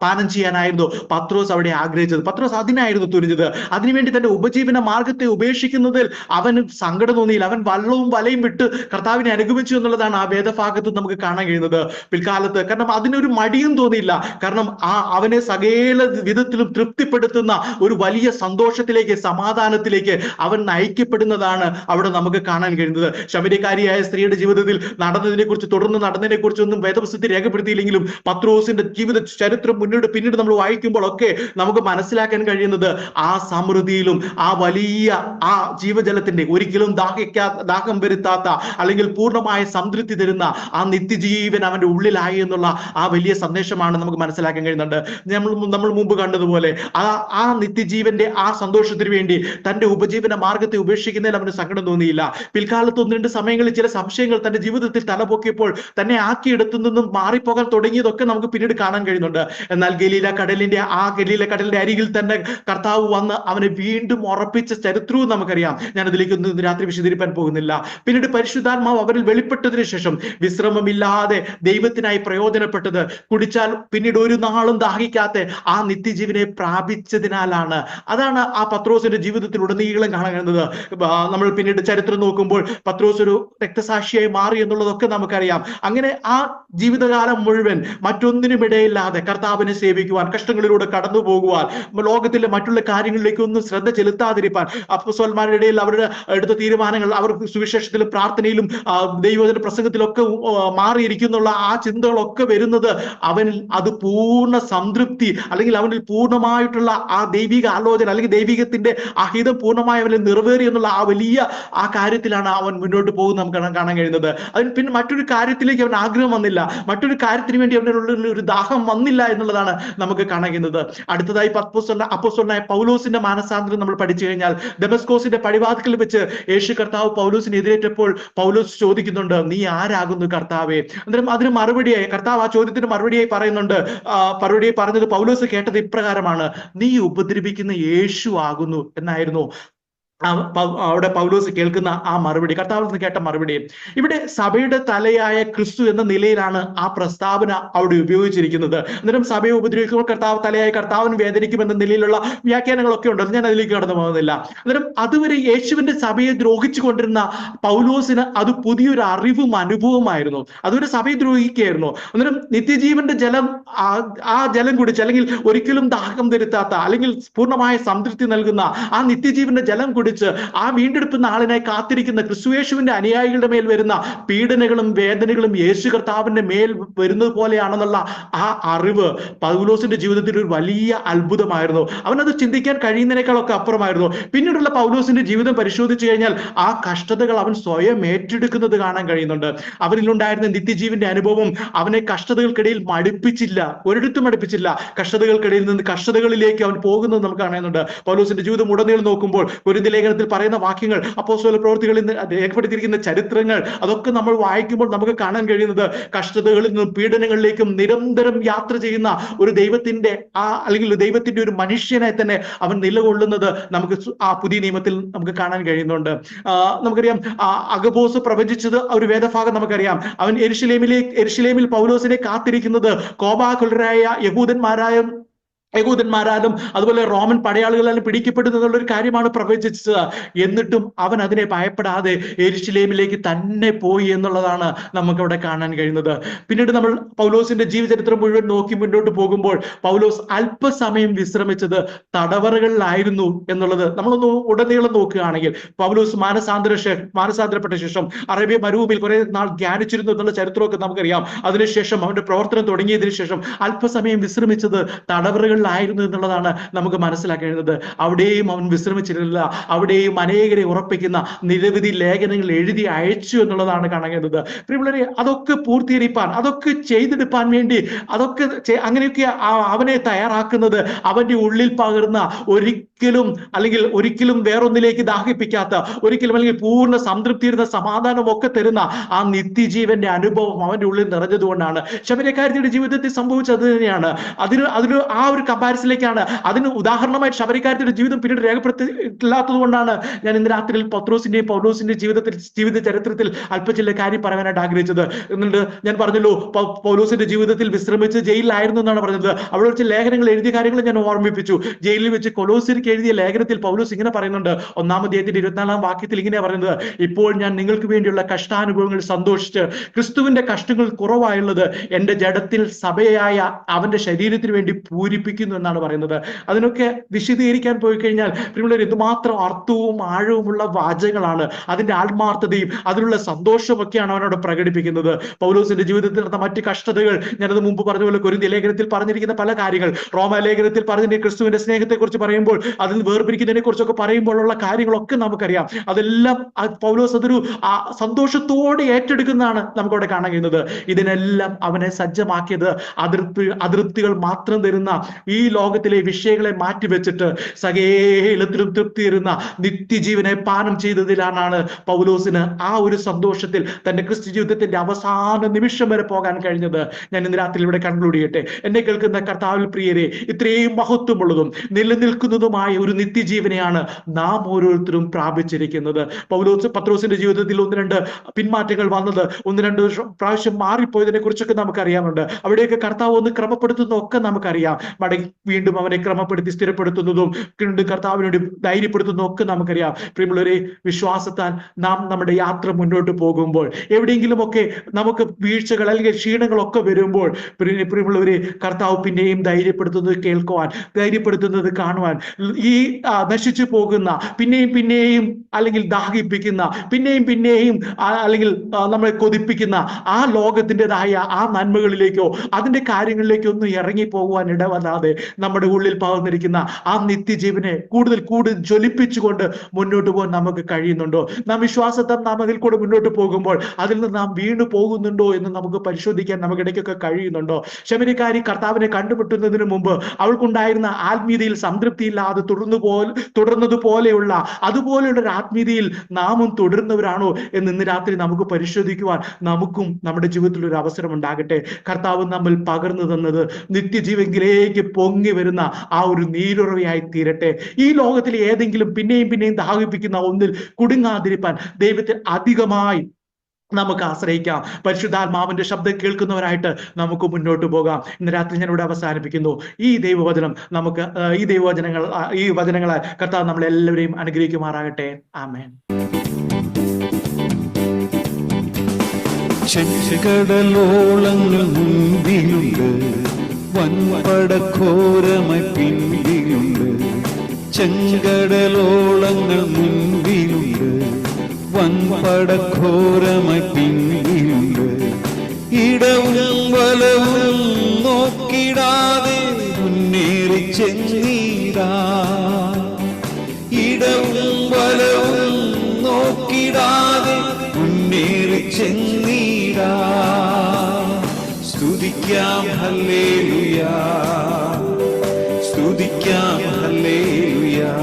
പാനം ചെയ്യാനായിരുന്നു പത്രോസ് അവിടെ ആഗ്രഹിച്ചത്. പത്രോസ് അതിനായിരുന്നു തുനിഞ്ഞത്. അതിനുവേണ്ടി തന്റെ ഉപജീവന മാർഗത്തെ ഉപേക്ഷിക്കുന്നതിൽ അവന് സങ്കടം തോന്നിയില്ല. അവൻ വള്ളവും വലയും വിട്ട് കർത്താവിനെ അനുഗമിച്ചു എന്നുള്ളതാണ് ആ വേദഭാഗത്ത് നമുക്ക് കാണാൻ കഴിയുന്നത് പിൽക്കാലത്ത്. കാരണം അതിനൊരു മടിയും തോന്നിയില്ല. കാരണം അവനെ സകല വിധത്തിലും തൃപ്തിപ്പെടുത്തുന്ന ഒരു വലിയ സന്തോഷത്തിലേക്ക്, സമാധാനത്തിലേക്ക് അവൻ നയിക്കപ്പെട്ടു ാണ് അവിടെ നമുക്ക് കാണാൻ കഴിയുന്നത്. ശമര്യക്കാരിയായ സ്ത്രീയുടെ ജീവിതത്തിൽ തുടർന്ന് നടന്നതിനെ കുറിച്ചൊന്നും വേദപുസ്തകത്തിൽ രേഖപ്പെടുത്തിയില്ലെങ്കിലും പത്രോസിന്റെ ജീവിത ചരിത്രം പിന്നീട് നമ്മൾ വായിക്കുമ്പോൾ ഒക്കെ നമുക്ക് മനസ്സിലാക്കാൻ കഴിയുന്നത് ആ സമൃദ്ധിയിലും ആ വലിയ ആ ജീവജലത്തിന്റെ ഒരിക്കലും ദാഹം വരുത്താത്ത അല്ലെങ്കിൽ പൂർണ്ണമായ സംതൃപ്തി തരുന്ന ആ നിത്യജീവൻ അവന്റെ ഉള്ളിലായി എന്നുള്ള ആ വലിയ സന്ദേശമാണ് നമുക്ക് മനസ്സിലാക്കാൻ കഴിയുന്നുണ്ട്. നമ്മൾ മുമ്പ് കണ്ടതുപോലെ ആ നിത്യജീവന്റെ ആ സന്തോഷത്തിന് വേണ്ടി തന്റെ ഉപജീവന മാർഗത്തെ ഉപേക്ഷിക്കുന്നതിൽ അവന് സങ്കടം തോന്നിയില്ല. പിൽക്കാലത്ത് 1-2 സമയങ്ങളിൽ ചില സംശയങ്ങൾ തന്റെ ജീവിതത്തിൽ തലപൊക്കിയപ്പോൾ തന്നെ ആക്കിയെടുത്തു നിന്നും മാറിപ്പോകാൻ തുടങ്ങിയതൊക്കെ നമുക്ക് പിന്നീട് കാണാൻ കഴിയുന്നുണ്ട്. എന്നാൽ ഗലീല കടലിന്റെ അരികിൽ തന്നെ കർത്താവ് വന്ന് അവനെ വീണ്ടും ഉറപ്പിച്ച ചരിത്രവും നമുക്കറിയാം. ഞാൻ അതിലേക്കൊന്നും രാത്രി വിശദീകരിക്കാൻ പോകുന്നില്ല. പിന്നീട് പരിശുദ്ധാത്മാവ് അവരിൽ വെളിപ്പെട്ടതിന് ശേഷം വിശ്രമമില്ലാതെ ദൈവത്തിനായി പ്രയോജനപ്പെട്ടത് കുടിച്ചാൽ പിന്നീട് ഒരു നാളും ദാഹിക്കാത്ത ആ നിത്യജീവനെ പ്രാപിച്ചതിനാലാണ്. അതാണ് ആ പത്രോസിന്റെ ജീവിതത്തിൽ ഉടനീളം കാണാൻ കഴിയുന്നത്. നമ്മൾ പിന്നീട് ചരിത്രം നോക്കുമ്പോൾ പത്രോസ് ഒരു രക്തസാക്ഷിയായി മാറി എന്നുള്ളതൊക്കെ നമുക്കറിയാം. അങ്ങനെ ആ ജീവിതകാലം മുഴുവൻ മറ്റൊന്നിനും ഇടയില്ലാതെ കർത്താവിനെ സേവിക്കുവാൻ, കഷ്ടങ്ങളിലൂടെ കടന്നു പോകുവാൻ, ലോകത്തിലെ മറ്റുള്ള കാര്യങ്ങളിലേക്കൊന്നും ശ്രദ്ധ ചെലുത്താതിരിക്കാൻ അപ്പോസ്തലന്മാരുടെ ഇടയിൽ അവരുടെ എടുത്ത തീരുമാനങ്ങൾ, അവർ സുവിശേഷത്തിലും പ്രാർത്ഥനയിലും ദൈവവചന പ്രസംഗത്തിലൊക്കെ മാറിയിരിക്കുന്നുള്ള ആ ചിന്തകളൊക്കെ വരുന്നത് അവനിൽ അത് പൂർണ്ണ സംതൃപ്തി അല്ലെങ്കിൽ അവനിൽ പൂർണ്ണമായിട്ടുള്ള ആ ദൈവിക ആലോചന അല്ലെങ്കിൽ ദൈവികത്തിന്റെ അഹിതം പൂർണ്ണമായി അവനിൽ നിറവേറി എന്നുള്ള ആ വലിയ ആ കാര്യത്തിലാണ് അവൻ മുന്നോട്ട് പോകുന്നത് നമുക്ക് കാണാൻ കഴിയുന്നത്. അതിന് പിന്നെ മറ്റൊരു കാര്യത്തിലേക്ക് അവൻ ആഗ്രഹം വന്നില്ല, മറ്റൊരു കാര്യത്തിന് വേണ്ടി അവനുള്ള ഒരു ദാഹം വന്നില്ല എന്നുള്ളതാണ് നമുക്ക് കാണാൻ കഴിയുന്നത്. അടുത്തതായി അപ്പോസ്തലനായ പൗലോസിന്റെ മാനസാന്തരം നമ്മൾ പഠിച്ചു കഴിഞ്ഞാൽ, ദമസ്കോസിന്റെ പടിവാതിൽക്കൽ വെച്ച് യേശു കർത്താവ് പൗലോസിനെ എതിരേറ്റപ്പോൾ പൗലോസ് ചോദിക്കുന്നുണ്ട്, നീ ആരാകുന്നു കർത്താവേ? അന്നേരം അതിന് മറുപടിയായി കർത്താവ് ആ ചോദ്യത്തിന് മറുപടിയായി പറഞ്ഞത് പൗലോസ് കേട്ടത് ഇപ്രകാരമാണ്, നീ ഉപദ്രവിക്കുന്ന യേശു ആകുന്നു എന്നായിരുന്നു അവിടെ പൗലോസ് കേൾക്കുന്ന ആ മറുപടി, കർത്താവിൽ നിന്ന് കേട്ട മറുപടി. ഇവിടെ സഭയുടെ തലയായ ക്രിസ്തു എന്ന നിലയിലാണ് ആ പ്രസ്താവന അവിടെ ഉപയോഗിച്ചിരിക്കുന്നത്. അന്നേരം സഭയെ ഉപദ്രവിക്കുമ്പോൾ കർത്താവ് തലയായ കർത്താവിന് വേദനിക്കുമെന്ന നിലയിലുള്ള വ്യാഖ്യാനങ്ങളൊക്കെ ഉണ്ട്. ഞാൻ അതിലേക്ക് കടന്നു പോകുന്നില്ല. അന്നേരം അതുവരെ യേശുവിന്റെ സഭയെ ദ്രോഹിച്ചു കൊണ്ടിരുന്ന പൗലോസിന് അത് പുതിയൊരു അറിവും അനുഭവമായിരുന്നു. അതുവരെ സഭയെ ദ്രോഹിക്കുകയായിരുന്നു. അന്നേരം നിത്യജീവന്റെ ജലം, ആ ജലം കുടിച്ച് അല്ലെങ്കിൽ ഒരിക്കലും ദാഹം വരുത്താത്ത അല്ലെങ്കിൽ പൂർണ്ണമായ സംതൃപ്തി നൽകുന്ന ആ നിത്യജീവന്റെ ജലം കുടിച്ച് ആ വീണ്ടെടുപ്പ് നാളിനായി കാത്തിരിക്കുന്ന ക്രിസ്തുയേശുവിന്റെ അനുയായികളുടെ മേൽ വരുന്ന പീഡനങ്ങളും വേദനകളും യേശു കർത്താവിന്റെ മേൽ വരുന്നത് പോലെയാണെന്നുള്ള ആ അറിവ് പൗലോസിന്റെ ജീവിതത്തിൽ ഒരു വലിയ അത്ഭുതമായിരുന്നു. അവനത് ചിന്തിക്കാൻ കഴിയുന്നതിനേക്കാളൊക്കെ അപ്പുറമായിരുന്നു. പിന്നീടുള്ള പൗലോസിന്റെ ജീവിതം പരിശോധിച്ചു കഴിഞ്ഞാൽ ആ കഷ്ടതകൾ അവൻ സ്വയം ഏറ്റെടുക്കുന്നത് കാണാൻ കഴിയുന്നുണ്ട്. അവനിലുണ്ടായിരുന്ന നിത്യജീവന്റെ അനുഭവം അവനെ കഷ്ടതകൾക്കിടയിൽ മടുപ്പിച്ചില്ല, ഒരിടത്തും മടുപ്പിച്ചില്ല. കഷ്ടതകൾക്കിടയിൽ നിന്ന് കഷ്ടതകളിലേക്ക് അവൻ പോകുന്നത് നമുക്ക് കാണുന്നുണ്ട്. പൗലോസിന്റെ ജീവിതം ഉടനീളം നോക്കുമ്പോൾ കൊരിന്ത്യൻ ലേഖനത്തിൽ പറയുന്ന വാക്യങ്ങൾ, അപ്പോസ്തല പ്രവൃത്തികളിൽ രേഖപ്പെടുത്തിയിരിക്കുന്ന ചരിത്രങ്ങൾ, അതൊക്കെ നമ്മൾ വായിക്കുമ്പോൾ നമുക്ക് കാണാൻ കഴിയുന്നത് കഷ്ടതകളിൽ നിന്നും പീഡനങ്ങളിലേക്കും നിരന്തരം യാത്ര ചെയ്യുന്ന ഒരു ദൈവത്തിന്റെ അല്ലെങ്കിൽ ദൈവത്തിന്റെ ഒരു മനുഷ്യനായി തന്നെ അവൻ നിലകൊള്ളുന്നത് നമുക്ക് ആ പുതിയ നിയമത്തിൽ നമുക്ക് കാണാൻ കഴിയുന്നുണ്ട്. നമുക്കറിയാം അഗബോസ് പ്രവചിച്ചത് ഒരു വേദഭാഗം നമുക്കറിയാം. അവൻ യെരുശലേമിൽ പൗലോസിനെ കാത്തിരിക്കുന്നത് കോപാകുലരായ യഹൂദന്മാരാലും അതുപോലെ റോമൻ പടയാളികളാലും പിടിക്കപ്പെടുന്നു എന്നുള്ളൊരു കാര്യമാണ് പ്രവചിച്ചത്. എന്നിട്ടും അവൻ അതിനെ ഭയപ്പെടാതെ യെരുശലേമിലേക്ക് തന്നെ പോയി എന്നുള്ളതാണ് നമുക്കവിടെ കാണാൻ കഴിയുന്നത്. പിന്നീട് നമ്മൾ പൗലോസിന്റെ ജീവചരിത്രം മുഴുവൻ നോക്കി മുന്നോട്ട് പോകുമ്പോൾ പൗലോസ് അല്പസമയം വിശ്രമിച്ചത് തടവറകളിലായിരുന്നു എന്നുള്ളത് നമ്മളൊന്ന് ഉടനീളം നോക്കുകയാണെങ്കിൽ, പൗലോസ് മാനസാന്തരപ്പെട്ട ശേഷം അറേബ്യ മരുഭൂമിയിൽ കുറെ നാൾ ധ്യാനിച്ചിരുന്നു എന്നുള്ള ചരിത്രമൊക്കെ നമുക്കറിയാം. അതിനുശേഷം അവന്റെ പ്രവർത്തനം തുടങ്ങിയതിനു ശേഷം അല്പസമയം വിശ്രമിച്ചത് തടവറകളിൽ കുഴികളിലായിരുന്നു എന്നുള്ളതാണ് നമുക്ക് മനസ്സിലാക്കേണ്ടത്. അവിടെയും അവൻ വിശ്രമിച്ചിരുന്നില്ല. അവിടെയും അനേകരെ ഉറപ്പിക്കുന്ന നിരവധി ലേഖനങ്ങൾ എഴുതി അയച്ചു എന്നുള്ളതാണ് കാണേണ്ടത്. പ്രിയമുള്ളവരെ, അതൊക്കെ പൂർത്തീകരിപ്പാൻ, അതൊക്കെ ചെയ്തെടുപ്പാൻ വേണ്ടി, അങ്ങനെയൊക്കെ അവനെ തയ്യാറാക്കുന്നത് അവന്റെ ഉള്ളിൽ പകർന്ന ഒരിക്കലും വേറൊന്നിലേക്ക് ദാഹിപ്പിക്കാത്ത, ഒരിക്കലും അല്ലെങ്കിൽ പൂർണ്ണ സംതൃപ്തി ഇരുന്ന സമാധാനം ഒക്കെ തരുന്ന ആ നിത്യജീവന്റെ അനുഭവം അവന്റെ ഉള്ളിൽ നിറഞ്ഞതുകൊണ്ടാണ്. ശമര്യക്കാരിയുടെ ജീവിതത്തിൽ സംഭവിച്ചത് തന്നെയാണ്. അതിന് ആ ഒരു കമ്പാരിസണിലേക്കാണ്, അതിന് ഉദാഹരണമായിട്ട് ശമര്യക്കാരിയുടെ ജീവിതം പിന്നീട് രേഖപ്പെടുത്തിയില്ലാത്തത് കൊണ്ടാണ് ഞാൻ ഇന്ന് രാത്രിയിൽ പത്രോസിന്റെയും പൗലോസിന്റെയും ജീവിത ചരിത്രത്തിൽ ചില കാര്യം പറയാനായിട്ട് ആഗ്രഹിച്ചത്. എന്നിട്ട് ഞാൻ പറഞ്ഞല്ലോ, പൗലോസിന്റെ ജീവിതത്തിൽ വിശ്രമിച്ച് ജയിലിലായിരുന്നു എന്നാണ് പറഞ്ഞത്. അവിടെ വെച്ച് ലേഖനങ്ങൾ എഴുതിയ കാര്യങ്ങൾ ഞാൻ ഓർമ്മിപ്പിച്ചു. ജയിലിൽ വെച്ച് കൊലോസ്യർക്ക് എഴുതിയ ലേഖനത്തിൽ പൗലോസ് ഇങ്ങനെ പറയുന്നുണ്ട്. 1-ാം അധ്യായത്തിന്റെ 24-ാം വാക്യത്തിൽ ഇങ്ങനെയാ പറയുന്നത്: ഇപ്പോൾ ഞാൻ നിങ്ങൾക്ക് വേണ്ടിയുള്ള കഷ്ടാനുഭവങ്ങൾ സന്തോഷിച്ച് ക്രിസ്തുവിന്റെ കഷ്ടങ്ങൾ കുറവായുള്ളത് എന്റെ ജഡത്തിൽ സഭയായ അവന്റെ ശരീരത്തിന് വേണ്ടി പൂരിപ്പിക്കുന്നു എന്നാണ് പറയുന്നത്. അതിനൊക്കെ വിശദീകരിക്കാൻ പോയി കഴിഞ്ഞാൽ പ്രിയമുള്ളവർ, എന്തുമാത്രം അർത്ഥവും ആഴവുമുള്ള വാചകങ്ങളാണ്. അതിന്റെ ആത്മാർത്ഥതയും അതിലുള്ള സന്തോഷമൊക്കെയാണ് അവനോട് പ്രകടിപ്പിക്കുന്നത്. പൗലോസിന്റെ ജീവിതത്തിൽ നടന്ന മറ്റ് കഷ്ടതകൾ ഞാനത് മുമ്പ് പറഞ്ഞ പോലെ കൊരിന്ത്യ ലേഖനത്തിൽ പറഞ്ഞിരിക്കുന്ന പല കാര്യങ്ങൾ, റോമ ലേഖനത്തിൽ പറഞ്ഞിരിക്കുന്ന ക്രിസ്തുവിന്റെ സ്നേഹത്തെ കുറിച്ച് പറയുമ്പോൾ, അതിൽ വേർപിരിക്കുന്നതിനെ കുറിച്ചൊക്കെ പറയുമ്പോഴുള്ള കാര്യങ്ങളൊക്കെ നമുക്കറിയാം. അതെല്ലാം പൗലോസ് അതൊരു സന്തോഷത്തോടെ ഏറ്റെടുക്കുന്നതാണ് നമുക്കവിടെ കാണാൻ കഴിയുന്നത്. ഇതിനെല്ലാം അവനെ സജ്ജമാക്കിയത് അതൃപ്തികൾ മാത്രം തരുന്ന ഈ ലോകത്തിലെ വിഷയങ്ങളെ മാറ്റിവെച്ചിട്ട് സകലത്തിലും തൃപ്തി തരുന്ന നിത്യജീവനെ പാനം ചെയ്തതിലാണ് പൗലോസിന് ആ ഒരു സന്തോഷത്തിൽ തന്റെ ക്രിസ്തു ജീവിതത്തിന്റെ അവസാന നിമിഷം വരെ പോകാൻ കഴിഞ്ഞത്. ഞാൻ ഇന്ന് രാത്രി ഇവിടെ കൺക്ലൂഡ് ചെയ്യട്ടെ. എന്നെ കേൾക്കുന്ന കർത്താവിൽ പ്രിയരെ, ഇത്രയും മഹത്വമുള്ളതും നിലനിൽക്കുന്നതുമായ ഒരു നിത്യജീവനെയാണ് നാം ഓരോരുത്തരും പ്രാപിച്ചിരിക്കുന്നത്. പത്രോസിന്റെ ജീവിതത്തിൽ 1-2 പിന്മാറ്റങ്ങൾ വന്നത്, 1-2 പ്രാവശ്യം മാറിപ്പോയതിനെ കുറിച്ചൊക്കെ നമുക്കറിയാമുണ്ട്. അവിടെയൊക്കെ കർത്താവ് ഒന്ന് ക്രമപ്പെടുത്തുന്നതും ഒക്കെ നമുക്കറിയാം. വീണ്ടും അവനെ ക്രമപ്പെടുത്തി സ്ഥിരപ്പെടുത്തുന്നതും കർത്താവിനോട് ധൈര്യപ്പെടുത്തുന്നതും ഒക്കെ നമുക്കറിയാം. പ്രിയമുള്ളവരെ, വിശ്വാസത്താൽ നാം നമ്മുടെ യാത്ര മുന്നോട്ട് പോകുമ്പോൾ എവിടെയെങ്കിലുമൊക്കെ നമുക്ക് വീഴ്ചകൾ അല്ലെങ്കിൽ ക്ഷീണങ്ങളൊക്കെ വരുമ്പോൾ പ്രിയമുള്ളവരെ, കർത്താവ് പിന്നെയും ധൈര്യപ്പെടുത്തുന്നത് കേൾക്കുവാൻ, ധൈര്യപ്പെടുത്തുന്നത് കാണുവാൻ, ഈ നശിച്ചു പോകുന്ന പിന്നെയും അല്ലെങ്കിൽ ദാഹിപ്പിക്കുന്ന പിന്നെയും അല്ലെങ്കിൽ നമ്മളെ കൊതിപ്പിക്കുന്ന ആ ലോകത്തിൻ്റെതായ ആ നന്മകളിലേക്കോ അതിന്റെ കാര്യങ്ങളിലേക്കോ ഒന്നും ഇറങ്ങി പോകുവാൻ ഇടവല്ലാതെ നമ്മുടെ ഉള്ളിൽ പകർന്നിരിക്കുന്ന ആ നിത്യജീവനെ കൂടുതൽ ജ്വലിപ്പിച്ചുകൊണ്ട് മുന്നോട്ട് പോകാൻ നമുക്ക് കഴിയുന്നുണ്ടോ? നാം വിശ്വാസത്താൽ നാം അതിൽ കൂടെ മുന്നോട്ട് പോകുമ്പോൾ അതിൽ നിന്ന് നാം വീണു പോകുന്നുണ്ടോ എന്ന് നമുക്ക് പരിശോധിക്കാൻ നമുക്കിടയ്ക്കൊക്കെ കഴിയുന്നുണ്ടോ? ശമര്യക്കാരി കർത്താവിനെ കണ്ടുമുട്ടുന്നതിന് മുമ്പ് അവൾക്കുണ്ടായിരുന്ന ആത്മീയതയിൽ സംതൃപ്തിയില്ലാതെ തുടർന്നതുപോലെയുള്ള അതുപോലെയുള്ള ഒരു ആത്മീയതയിൽ നാമും തുടരുന്നവരാണോ എന്ന് ഇന്ന് രാത്രി നമുക്ക് പരിശോധിക്കുവാൻ നമുക്കും നമ്മുടെ ജീവിതത്തിൽ ഒരു അവസരം ഉണ്ടാകട്ടെ. കർത്താവ് നമ്മൾ പകർന്നു തന്നത് നിത്യജീവങ്കിലേക്ക് പൊങ്ങി വരുന്ന ആ ഒരു നീരുറവയായി തീരട്ടെ. ഈ ലോകത്തിൽ ഏതെങ്കിലും പിന്നെയും ദാഹിപ്പിക്കുന്ന ഒന്നിൽ കുടുങ്ങാതിരിപ്പാൻ ദൈവത്തിൽ അധികമായി നമുക്ക് ആശ്രയിക്കാം. പരിശുദ്ധാത്മാവിന്റെ ശബ്ദം കേൾക്കുന്നവരായിട്ട് നമുക്ക് മുന്നോട്ട് പോകാം. ഇന്ന് രാത്രി ഞാൻ ഇവിടെ അവസാനിപ്പിക്കുന്നു. ഈ വചനങ്ങളാൽ കർത്താവ് നമ്മളെല്ലാവരെയും അനുഗ്രഹിക്കുമാറാകട്ടെ. ആമേൻ. ചെങ്കടലോളങ്ങൾ മുൻപിലുണ്ട്, വൻപടഘോരമായി പിന്നിലുണ്ട്. ചെങ്കടലോളങ്ങൾ മുൻപിലുണ്ട്, വൻപടഘോരമായി പിന്നിലുണ്ട്. ഇടവും വലവും നോക്കിടാതെ മുന്നേറി ചെന്നീടാ, ഇടവും വലവും നോക്കിടാതെ മുന്നേറി ചെന്നീടാ. സ്തുതിക്കാം ഹല്ലേലൂയാ, സ്തുതിക്കാം ഹല്ലേലൂയാ,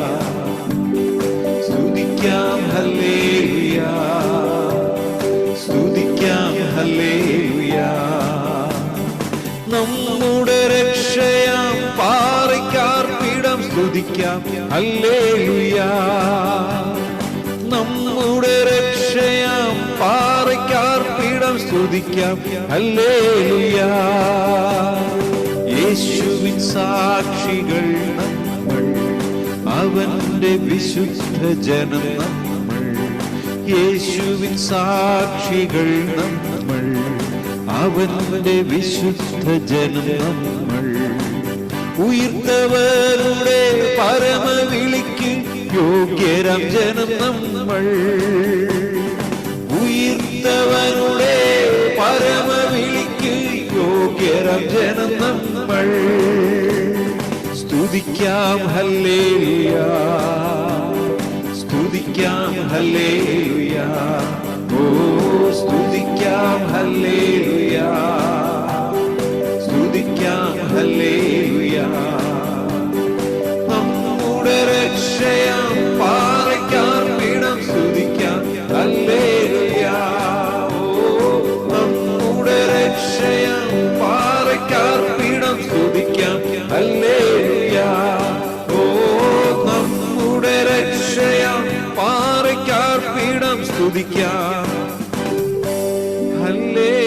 സ്തുതിക്കാം ഹല്ലേലൂയാ, സ്തുതിക്കാം ഹല്ലേലൂയാ. നമ്മുടെ രക്ഷയാം പാറയ്ക്കാർപ്പിടം സ്തുതിക്കാം ഹല്ലേലൂയാ, നമ്മുടെ രക്ഷയാം പാറയ്ക്കാർപ്പിടം സ്തുതിക്കാം ഹല്ലേലൂയാ. യേശുവിൻ സാക്ഷികൾ നമ്മൾ, അവന്റെ വിശുദ്ധ ജനം നമ്മൾ. യേശുവിൻ സാക്ഷികൾ നമ്മൾ, അവന്റെ വിശുദ്ധ ജനം നമ്മൾ. ഉയർത്തവരുടെ പരമവിളിക്ക് യോഗ്യരാം ജനം നമ്മൾ. ഉയർത്തവരുടെ പരമവിളിക്ക് യോഗ്യരാം ജനം നമ്മൾ. സ്തുതിക്കാം ഹല്ലേലൂയ, സ്തുതിക്കാം ഹല്ലേലൂയ, ഓ സ്തുതിക്കാം ഹല്ലേലൂയ, സ്തുതിക്കാം ഹല്ലേലൂയ. നമ്മുടെ രക്ഷയാം പാറയ്ക്കാർപ്പിടം സ്തുതിക്കാം ഹല്ലേലൂയ, ഓ നമ്മുടെ രക്ഷയാം പാറയ്ക്കാർപ്പിടം സ്തുതിക്കാം ഹല്ലേലൂയ, ഓ നമ്മുടെ രക്ഷയാം പാറയ്ക്കാർപ്പിടം സ്തുതിക്കാം ഹല്ലേലൂയ.